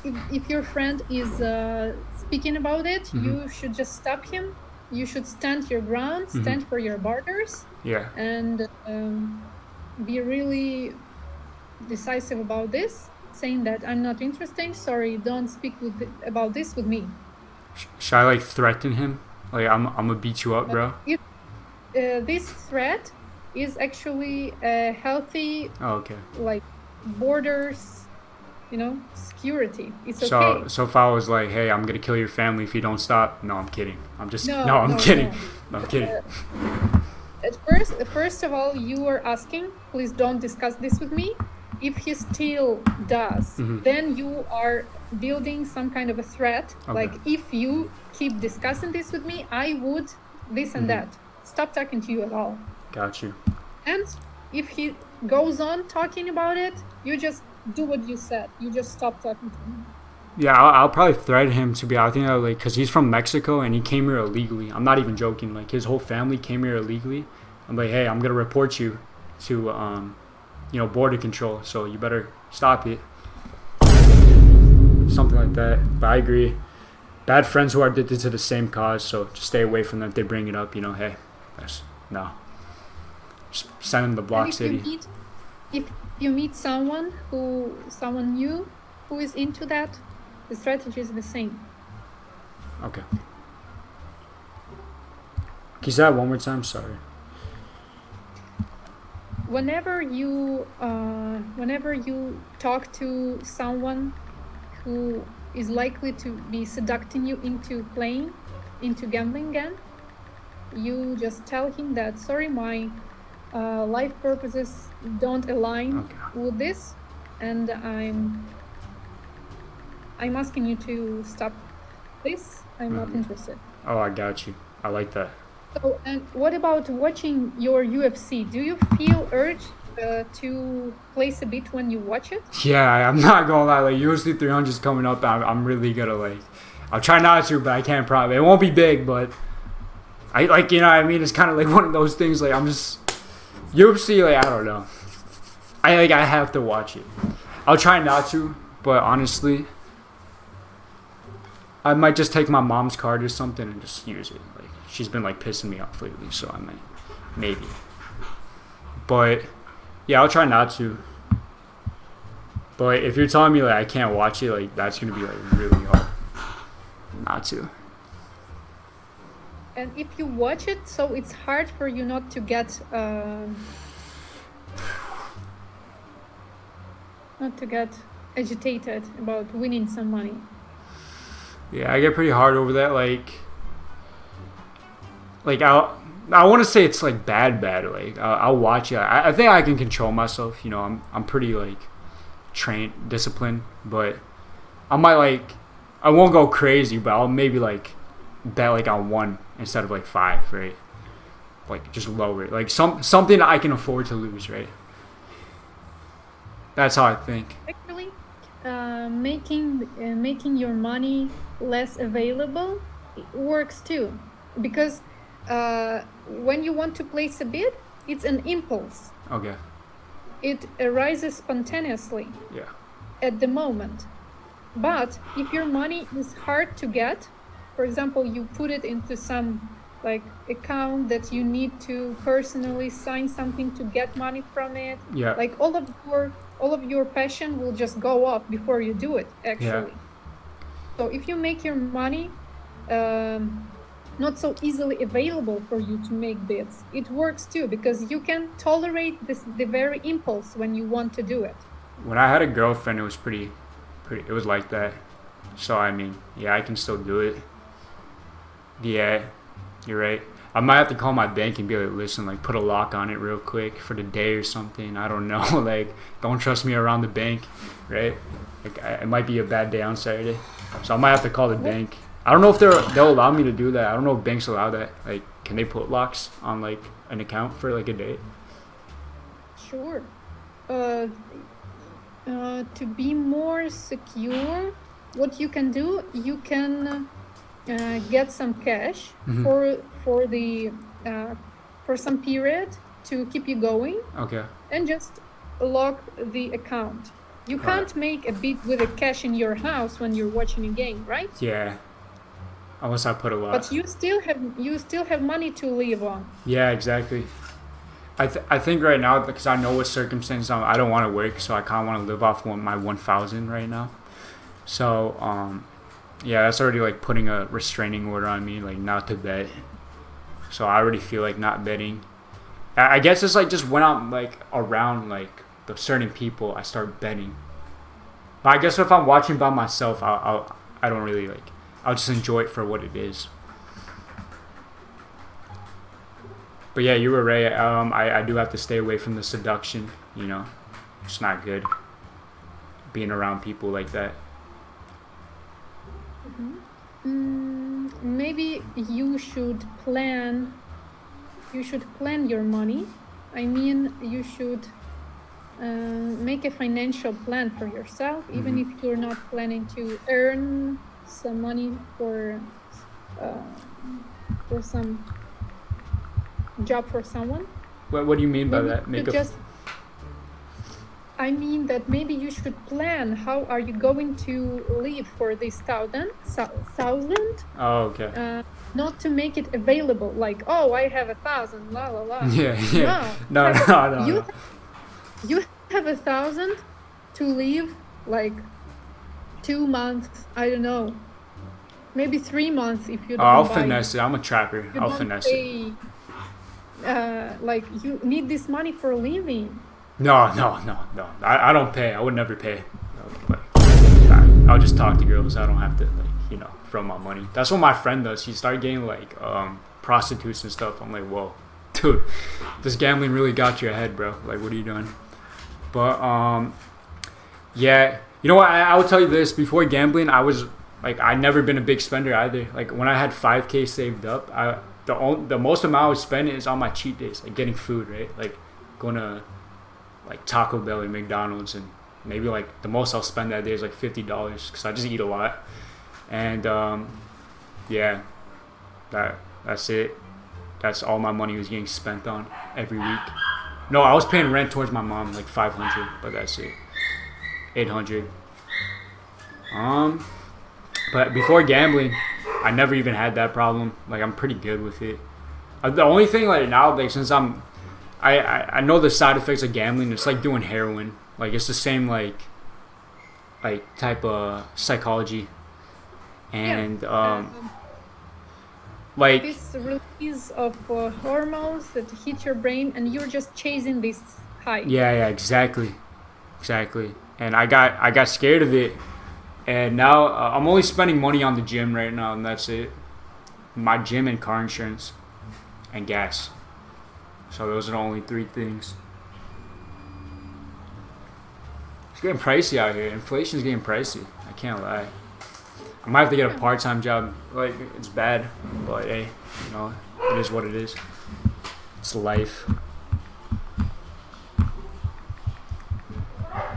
Speaker 3: if your friend is speaking about it,
Speaker 2: Mm-hmm.
Speaker 3: you should just stop him. You should stand your ground, stand for your borders,
Speaker 2: Yeah.
Speaker 3: and be really decisive about this, saying that I'm not interested. Sorry, don't speak about this with me.
Speaker 2: Should I like threaten him? Like I'm gonna beat you up, bro.
Speaker 3: This threat is actually a healthy,
Speaker 2: Oh, okay.
Speaker 3: like, borders, security. It's
Speaker 2: So
Speaker 3: okay.
Speaker 2: so if I was like, hey, I'm gonna kill your family if you don't stop. No, I'm kidding. I'm
Speaker 3: No,
Speaker 2: kidding.
Speaker 3: no.
Speaker 2: No, I'm kidding.
Speaker 3: At first of all, you are asking, please don't discuss this with me. If he still does, then you are building some kind of a threat.
Speaker 2: Okay.
Speaker 3: Like, if you keep discussing this with me, I would this and that. Stop talking to you at all.
Speaker 2: Got you.
Speaker 3: And if he goes on talking about it, you just do what you said. You just stop talking to him.
Speaker 2: Yeah, I'll probably threaten him to be. I think like because he's from Mexico and he came here illegally. I'm not even joking. Like his whole family came here illegally. I'm like, hey, I'm gonna report you to border control. So you better stop it. Something like that. But I agree. Bad friends who are addicted to the same cause. So just stay away from them. If they bring it up, hey, no. Just send them to Block
Speaker 3: And
Speaker 2: City.
Speaker 3: if you meet someone new who is into that, the strategy is the same.
Speaker 2: Okay. Can you say that one more time? Sorry.
Speaker 3: Whenever you talk to someone who is likely to be seducing you into gambling again, you just tell him that, sorry, my life purposes don't align with this, and I'm asking you to stop this. I'm not interested.
Speaker 2: Oh, I got you. I like that.
Speaker 3: So, and what about watching your UFC? Do you feel urge to place a bet when you watch it?
Speaker 2: Yeah, I'm not gonna lie. Like UFC 300 is coming up. I'm really gonna I'll try not to, but I can't promise. It won't be big, but I what I mean. It's kind of like one of those things. Like I'm just UFC. Like I don't know. I have to watch it. I'll try not to, but honestly, I might just take my mom's card or something and just use it. Like she's been pissing me off lately, so I might, maybe. But yeah, I'll try not to. But if you're telling me I can't watch it, that's gonna be really hard not to.
Speaker 3: And if you watch it, so it's hard for you not to get agitated about winning some money.
Speaker 2: Yeah, I get pretty hard over that. I want to say it's bad. I'll watch it. I think I can control myself. I'm pretty trained, disciplined, but I might I won't go crazy, but I'll maybe bet on 1 instead of 5, right? Just lower it. Something I can afford to lose, right? That's how I think.
Speaker 3: Actually, making your money less available works too, because when you want to place a bid, it's an impulse.
Speaker 2: Okay.
Speaker 3: It arises spontaneously
Speaker 2: Yeah.
Speaker 3: at the moment. But if your money is hard to get, for example, you put it into some account that you need to personally sign something to get money from it,
Speaker 2: Yeah.
Speaker 3: all of your passion will just go off before you do it, actually. So if you make your money not so easily available for you to make bits, it works too, because you can tolerate the very impulse when you want to do it.
Speaker 2: When I had a girlfriend, it was pretty. It was like that. So I mean, yeah, I can still do it. Yeah, you're right. I might have to call my bank and be like, listen, like put a lock on it real quick for the day or something. I don't know. Like, don't trust me around the bank, right? Like, it might be a bad day on Saturday, so I might have to call the bank. I don't know if they'll allow me to do that. I don't know if banks allow that. Like, can they put locks on like an account for like a day?
Speaker 3: Sure. To be more secure, what you can do, you can get some cash for the for some period to keep you going,
Speaker 2: Okay.
Speaker 3: and just lock the account. You can't make a bit with the cash in your house when you're watching a game, right?
Speaker 2: Yeah. Unless I put a lot.
Speaker 3: But you still have money to live on.
Speaker 2: Yeah, exactly. I think right now, because I know what circumstances I don't want to work, so I kind of want to live off my 1,000 right now. So yeah, that's already like putting a restraining order on me, like not to bet. So I already feel like not betting. I guess it's like just when I'm like around like the certain people, I start betting. But I guess if I'm watching by myself, I don't really like. I'll just enjoy it for what it is. But yeah, you were right. I do have to stay away from the seduction. You know, it's not good being around people like that.
Speaker 3: Maybe you should plan. You should plan your money. I mean, you should make a financial plan for yourself, even if you're not planning to earn some money for some job for someone.
Speaker 2: What do you mean by
Speaker 3: Maybe
Speaker 2: that?
Speaker 3: you just, I mean that maybe you should plan how are you going to live for this thousand,
Speaker 2: Oh, okay.
Speaker 3: not to make it available like, oh, I have 1,000, la la la.
Speaker 2: Yeah. No.
Speaker 3: You have 1,000 to live like 2 months, I don't know, maybe 3 months if you don't
Speaker 2: I'll
Speaker 3: buy.
Speaker 2: finesse it. I'm a trapper.
Speaker 3: You
Speaker 2: I'll
Speaker 3: don't
Speaker 2: finesse it.
Speaker 3: pay, like you need this money for living.
Speaker 2: No. I don't pay. I would never pay. Like, I'll just talk to girls. I don't have to like throw my money. That's what my friend does. He started getting like prostitutes and stuff. I'm like, whoa, dude, this gambling really got you ahead, bro. Like, what are you doing? But yeah, you know what? I will tell you this. Before gambling, I was like, I never been a big spender either. Like when I had 5K saved up, the most amount I would spend is on my cheat days, like getting food, right? Like going to like Taco Bell and McDonald's, and maybe like the most I'll spend that day is like $50 because I just eat a lot. And yeah, that's it. That's all my money was getting spent on every week. No, I was paying rent towards my mom, like $500, but that's it. $800. But before gambling, I never even had that problem. Like I'm pretty good with it. The only thing like now, like since I know the side effects of gambling. It's like doing heroin. Like it's the same like type of psychology, and like
Speaker 3: this release of hormones that hit your brain, and you're just chasing this high.
Speaker 2: yeah, exactly. And I got scared of it, and now I'm only spending money on the gym right now, and that's it. My gym and car insurance, and gas. So those are the only 3 things. It's getting pricey out here. Inflation's getting pricey. I can't lie. I might have to get a part-time job. Like, it's bad, but hey, it is what it is. It's life.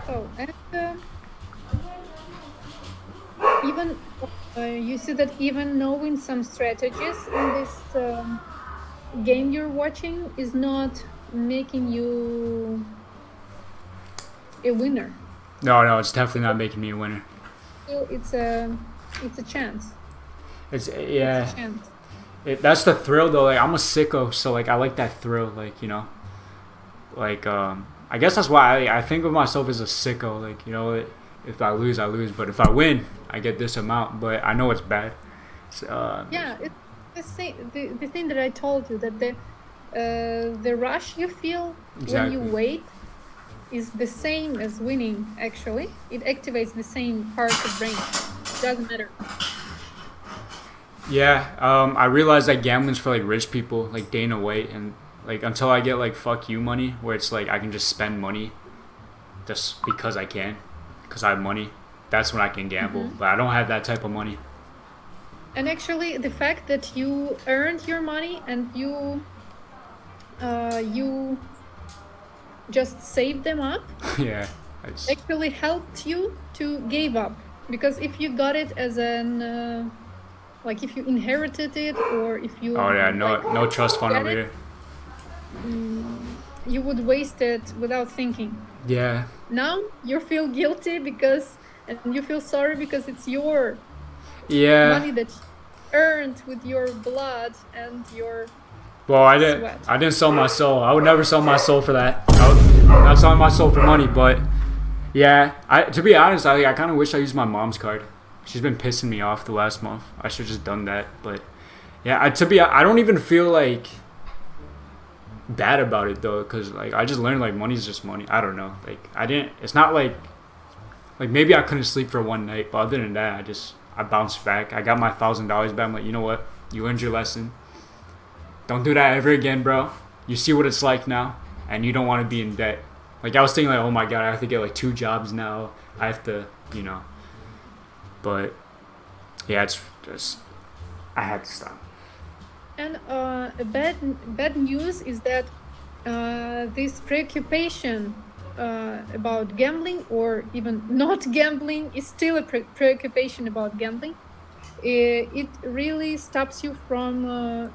Speaker 3: Oh, and even you see that even knowing some strategies in this game you're watching is not making you a winner.
Speaker 2: No, it's definitely not making me a winner.
Speaker 3: Still, it's a chance.
Speaker 2: It's
Speaker 3: It's
Speaker 2: yeah.
Speaker 3: a chance.
Speaker 2: That's the thrill though. Like I'm a sicko, so like I like that thrill. Like like I guess that's why I think of myself as a sicko. Like if I lose, I lose. But if I win, I get this amount. But I know it's bad.
Speaker 3: Yeah, it's the thing that I told you, that the rush you feel when you
Speaker 2: Exactly.
Speaker 3: wait is the same as winning. Actually, it activates the same parts of brain. It doesn't matter.
Speaker 2: Yeah, I realized that gambling's for like rich people, like Dana White, and like until I get like fuck you money, where it's like I can just spend money just because I can, because I have money. That's when I can gamble. But I don't have that type of money.
Speaker 3: And actually, the fact that you earned your money and you just saved them up
Speaker 2: Yeah. It's,
Speaker 3: actually helped you to give up. Because if you got it as an like if you inherited it, or if you
Speaker 2: oh yeah,
Speaker 3: like,
Speaker 2: no trust fund
Speaker 3: get
Speaker 2: over
Speaker 3: it,
Speaker 2: here.
Speaker 3: you would waste it without thinking.
Speaker 2: Yeah.
Speaker 3: Now you feel guilty because, and you feel sorry because it's your
Speaker 2: Yeah.
Speaker 3: money that you earned with your blood and your
Speaker 2: Well, I
Speaker 3: sweat.
Speaker 2: didn't sell my soul. I would never sell my soul for that. I would not selling my soul for money. But yeah, to be honest, I kind of wish I used my mom's card. She's been pissing me off the last month. I should have just done that. But yeah, I don't even feel like bad about it though, because like I just learned like money's just money. I don't know. Like it's not like maybe I couldn't sleep for one night, but other than that, I bounced back. I got my $1,000 back. I'm like, you know what? You learned your lesson. Don't do that ever again, bro. You see what it's like now, and you don't want to be in debt. Like I was thinking, like, oh my god, I have to get like 2 jobs now. I have to, But yeah, it's just I had to stop.
Speaker 3: And bad news is that this preoccupation about gambling, or even not gambling, is still a preoccupation about gambling. It really stops you from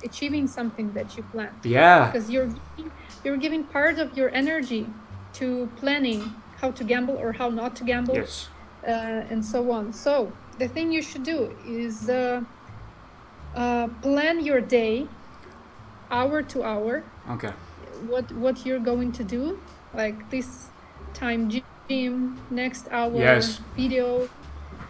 Speaker 3: achieving something that you planned.
Speaker 2: Yeah.
Speaker 3: Because you're giving part of your energy to planning how to gamble or how not to gamble.
Speaker 2: Yes.
Speaker 3: And so on. So the thing you should do is plan your day, hour to hour.
Speaker 2: Okay.
Speaker 3: What you're going to do, like this time gym, next hour
Speaker 2: Yes.
Speaker 3: video.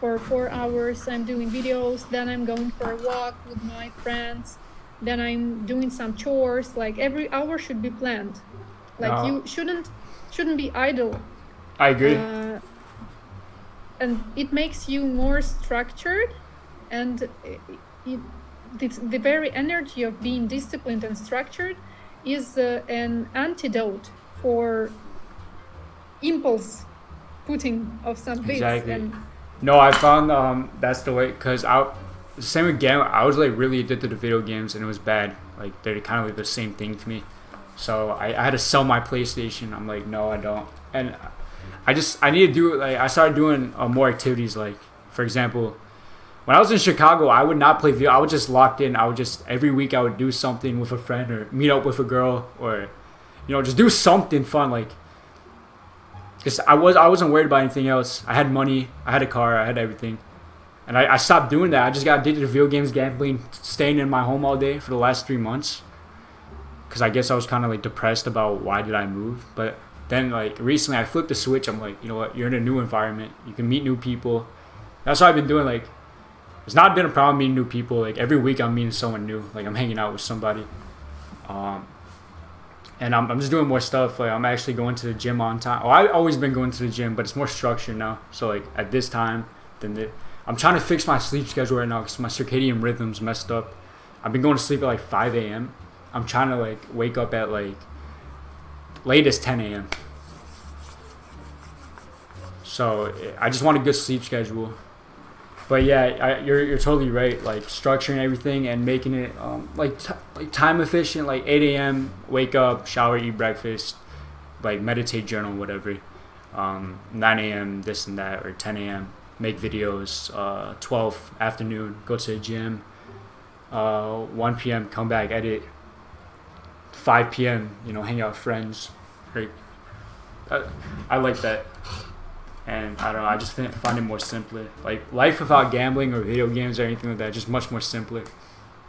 Speaker 3: For 4 hours I'm doing videos, then I'm going for a walk with my friends, then I'm doing some chores. Like every hour should be planned. Like you shouldn't be idle.
Speaker 2: I agree.
Speaker 3: And it makes you more structured, and the very energy of being disciplined and structured is an antidote for impulse putting of some bits.
Speaker 2: Exactly.
Speaker 3: And
Speaker 2: No, I found that's the way, because same with gambling. I was like really addicted to video games, and it was bad. Like they're kind of like the same thing to me. So I had to sell my PlayStation. I'm like, no, I don't. And I need to do, like, I started doing more activities. Like, for example, when I was in Chicago, I would not play video. I was just locked in. Every week I would do something with a friend, or meet up with a girl, or just do something fun. Like, because I wasn't worried about anything else. I had money, I had a car, I had everything. And I stopped doing that. I just got addicted to video games, gambling, staying in my home all day for the last 3 months. Because I guess I was kind of like depressed about why did I move. But then like recently I flipped the switch. I'm like, you know what? You're in a new environment. You can meet new people. That's what I've been doing. Like, it's not been a problem meeting new people. Like every week I'm meeting someone new. Like I'm hanging out with somebody. And I'm just doing more stuff. Like I'm actually going to the gym on time. Oh, I've always been going to the gym, but it's more structured now. So like at this time, I'm trying to fix my sleep schedule right now because my circadian rhythm's messed up. I've been going to sleep at like 5 a.m. I'm trying to like wake up at like latest 10 a.m. So I just want a good sleep schedule. But yeah, you're totally right. Like structuring everything and making it like time efficient. Like 8 a.m. wake up, shower, eat breakfast, like meditate, journal, whatever. 9 a.m. this and that, or 10 a.m. make videos. 12 afternoon go to the gym. 1 p.m. come back, edit. 5 p.m. hang out with friends. Like, I like that. And I don't know, I just find it more simpler. Like life without gambling or video games or anything like that, just much more simpler.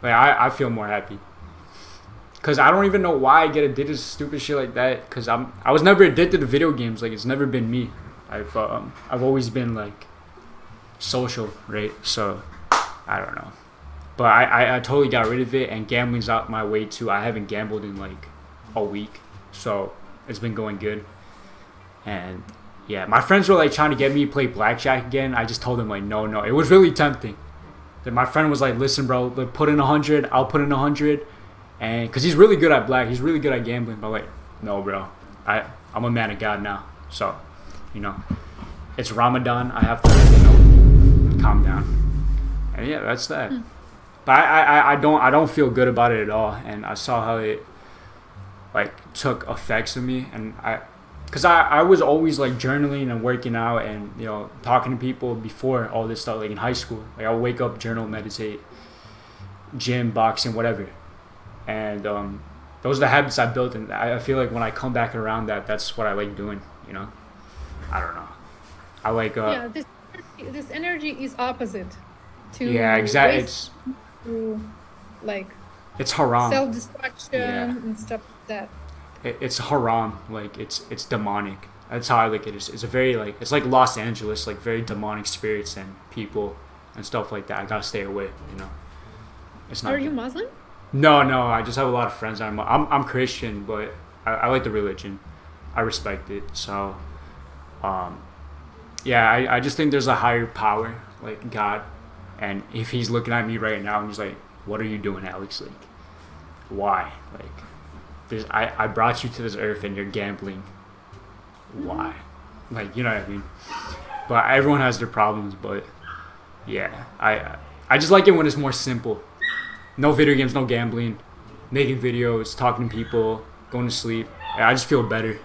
Speaker 2: Like I feel more happy. Cause I don't even know why I get addicted to stupid shit like that. Cause I was never addicted to video games. Like it's never been me. I've always been like social, right? So I don't know. But I totally got rid of it, and gambling's out my way too. I haven't gambled in like a week, so it's been going good. And yeah, my friends were like trying to get me to play blackjack again. I just told them like no. It was really tempting. Then my friend was like, "Listen, bro, like, put in 100. I'll put in 100," and because he's really good at black, he's really good at gambling. But like, no, bro, I'm a man of God now, so it's Ramadan. I have to calm down. And yeah, that's that. But I don't feel good about it at all, and I saw how it like took effects of me, and because I was always like journaling and working out and talking to people before all this stuff, like in high school. Like I would wake up, journal, meditate, gym, boxing, whatever, and those are the habits I built, and I feel like when I come back around that's what I like doing. I don't know. I like
Speaker 3: this energy is opposite to
Speaker 2: exactly.
Speaker 3: To like
Speaker 2: it's haram.
Speaker 3: Self-destruction and stuff like that.
Speaker 2: It's haram. Like it's demonic. That's how I look at it. It's a very it's like Los Angeles, like very demonic spirits and people and stuff like that. I gotta stay away. It's not.
Speaker 3: Are you Muslim?
Speaker 2: No. I just have a lot of friends. I'm Christian, but I like the religion. I respect it. So, I just think there's a higher power, like God. And if he's looking at me right now and he's like, "What are you doing, Alex? Like, why? Like, I brought you to this earth and you're gambling. Why? Like, you know what I mean?" But everyone has their problems. But yeah, I just like it when it's more simple. No video games, no gambling, making videos, talking to people, going to sleep. I just feel better.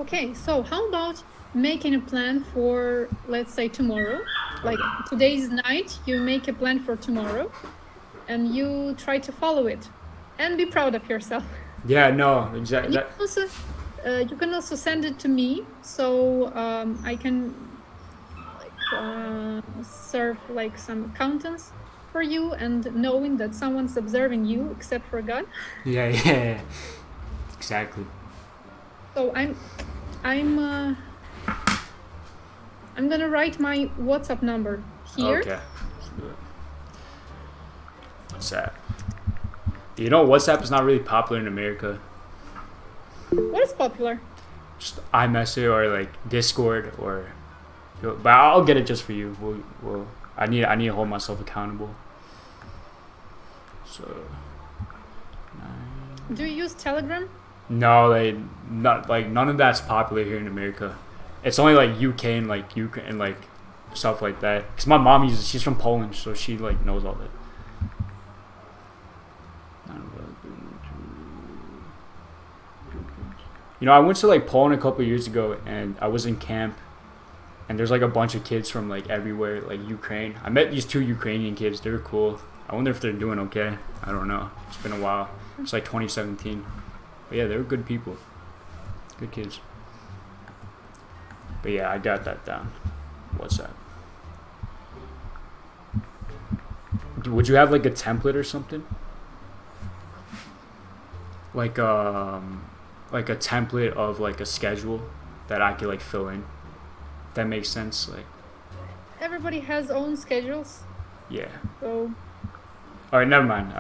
Speaker 3: Okay, so how about making a plan for, let's say, tomorrow? Like today's night, you make a plan for tomorrow and you try to follow it and be proud of yourself.
Speaker 2: Yeah, no, exactly.
Speaker 3: You can also send it to me, so I can serve like some accountants for you, and knowing that someone's observing you except for God.
Speaker 2: Yeah, exactly.
Speaker 3: So I'm gonna write my WhatsApp number here.
Speaker 2: Okay. What's that? WhatsApp is not really popular in America.
Speaker 3: What is popular?
Speaker 2: Just iMessage or like Discord but I'll get it just for you. I need to hold myself accountable. So.
Speaker 3: Do you use Telegram?
Speaker 2: No, none of that's popular here in America. It's only like UK and like Ukraine and like stuff like that. Cause my mom she's from Poland, so she like knows all that. I went to like Poland a couple of years ago, and I was in camp, and there's like a bunch of kids from like everywhere, like Ukraine. I met these 2 Ukrainian kids. They were cool. I wonder if they're doing okay. I don't know. It's been a while. It's like 2017. But yeah, they were good people. Good kids. But yeah, I got that down. What's that? Would you have like a template or something? Like a template of like a schedule that I could like fill in. That makes sense. Like
Speaker 3: everybody has own schedules.
Speaker 2: Yeah.
Speaker 3: So.
Speaker 2: All right, never mind.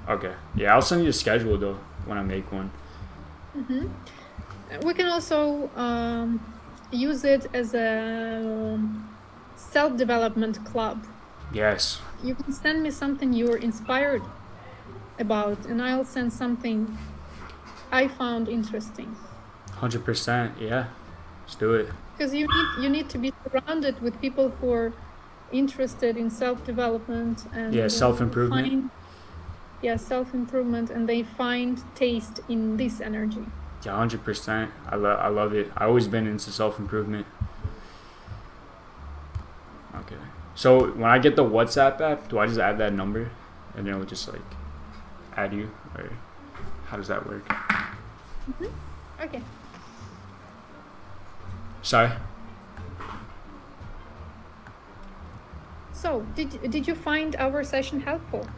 Speaker 2: Okay. Yeah, I'll send you a schedule though when I make one.
Speaker 3: We can also use it as a self-development club.
Speaker 2: Yes.
Speaker 3: You can send me something you're inspired about, and I'll send something I found interesting.
Speaker 2: 100%. Yeah. Let's do it.
Speaker 3: Because you need to be surrounded with people who are interested in self-development and
Speaker 2: self-improvement.
Speaker 3: Self-improvement, and they find taste in this energy.
Speaker 2: Yeah, 100%. I love it. I've always been into self-improvement. Okay. So when I get the WhatsApp app, do I just add that number, and then it'll just like add you, or how does that work?
Speaker 3: Okay.
Speaker 2: Sorry.
Speaker 3: So did you find our session helpful?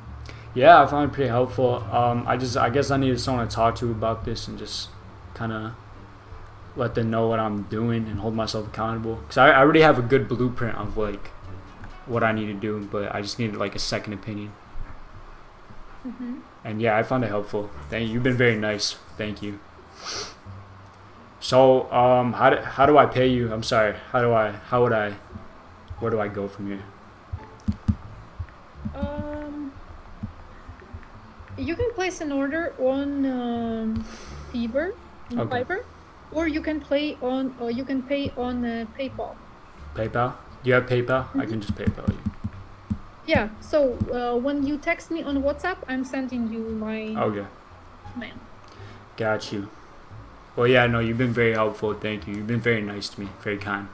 Speaker 2: Yeah, I found it pretty helpful. I guess I needed someone to talk to about this and just kind of let them know what I'm doing and hold myself accountable. Because I already have a good blueprint of like what I need to do, but I just needed like a second opinion. And yeah, I found it helpful. Thank you. You've been very nice. Thank you. So how do I pay you? I'm sorry. Where do I go from here?
Speaker 3: You can place an order on Fiverr,
Speaker 2: Okay.
Speaker 3: Fiverr, or you can pay on PayPal.
Speaker 2: PayPal? Do you have PayPal? I can just PayPal you.
Speaker 3: Yeah. So when you text me on WhatsApp, I'm sending you my
Speaker 2: Okay.
Speaker 3: man.
Speaker 2: Got you. Well, yeah, no, you've been very helpful. Thank you. You've been very nice to me. Very kind.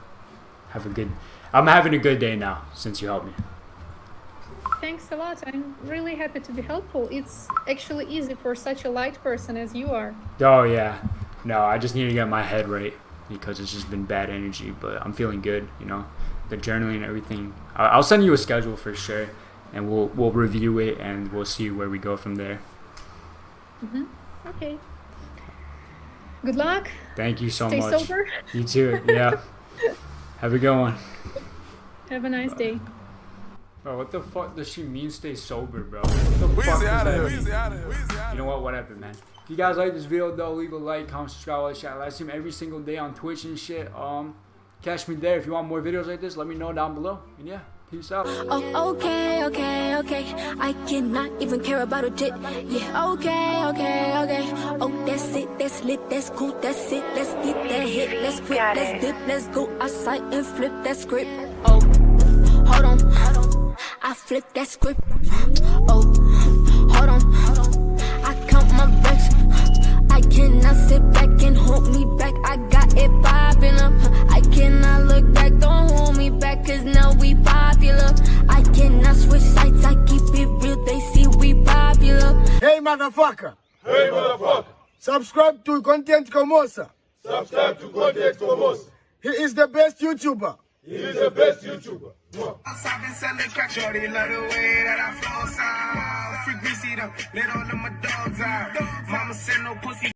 Speaker 2: I'm having a good day now since you helped me.
Speaker 3: Thanks a lot. I'm really happy to be helpful. It's actually easy for such a light person as you are.
Speaker 2: Oh, yeah. No, I just need to get my head right because it's just been bad energy, but I'm feeling good, you know. The journaling and everything. I'll send you a schedule for sure, and we'll review it, and we'll see where we go from there.
Speaker 3: Okay. Good luck.
Speaker 2: Thank you so
Speaker 3: Stay
Speaker 2: much.
Speaker 3: sober.
Speaker 2: You too. Yeah. Have a good one.
Speaker 3: Have a nice day.
Speaker 2: Bro, what the fuck does she mean stay sober, bro? What the fuck does that mean? You know what? Whatever, man. If you guys like this video, though, leave a like, comment, subscribe, like, share. I live stream every single day on Twitch and shit. Catch me there. If you want more videos like this, let me know down below. And yeah, peace out.
Speaker 5: Oh, okay. I cannot even care about a jit. Yeah, okay. Oh, that's it, that's lit, that's cool, that's it. Let's get that hit, let's quit, let's dip, let's go outside and flip that script. Oh, hold on, I flip that script. Oh, hold on, I count my breaks. I cannot sit back and hold me back. I got it popping up. I cannot look back, don't hold me back, cause now we popular. I cannot switch sides, I keep it real, they see we popular.
Speaker 6: Hey motherfucker!
Speaker 7: Hey motherfucker!
Speaker 6: Subscribe to Content Komosa.
Speaker 7: Subscribe to Context Komosa.
Speaker 6: He is the best YouTuber.
Speaker 7: He is the best YouTuber.
Speaker 8: I've been selling crack, shorty love the way that I flow sound. Free greasy though, let all of my dogs out. Mama said no pussy.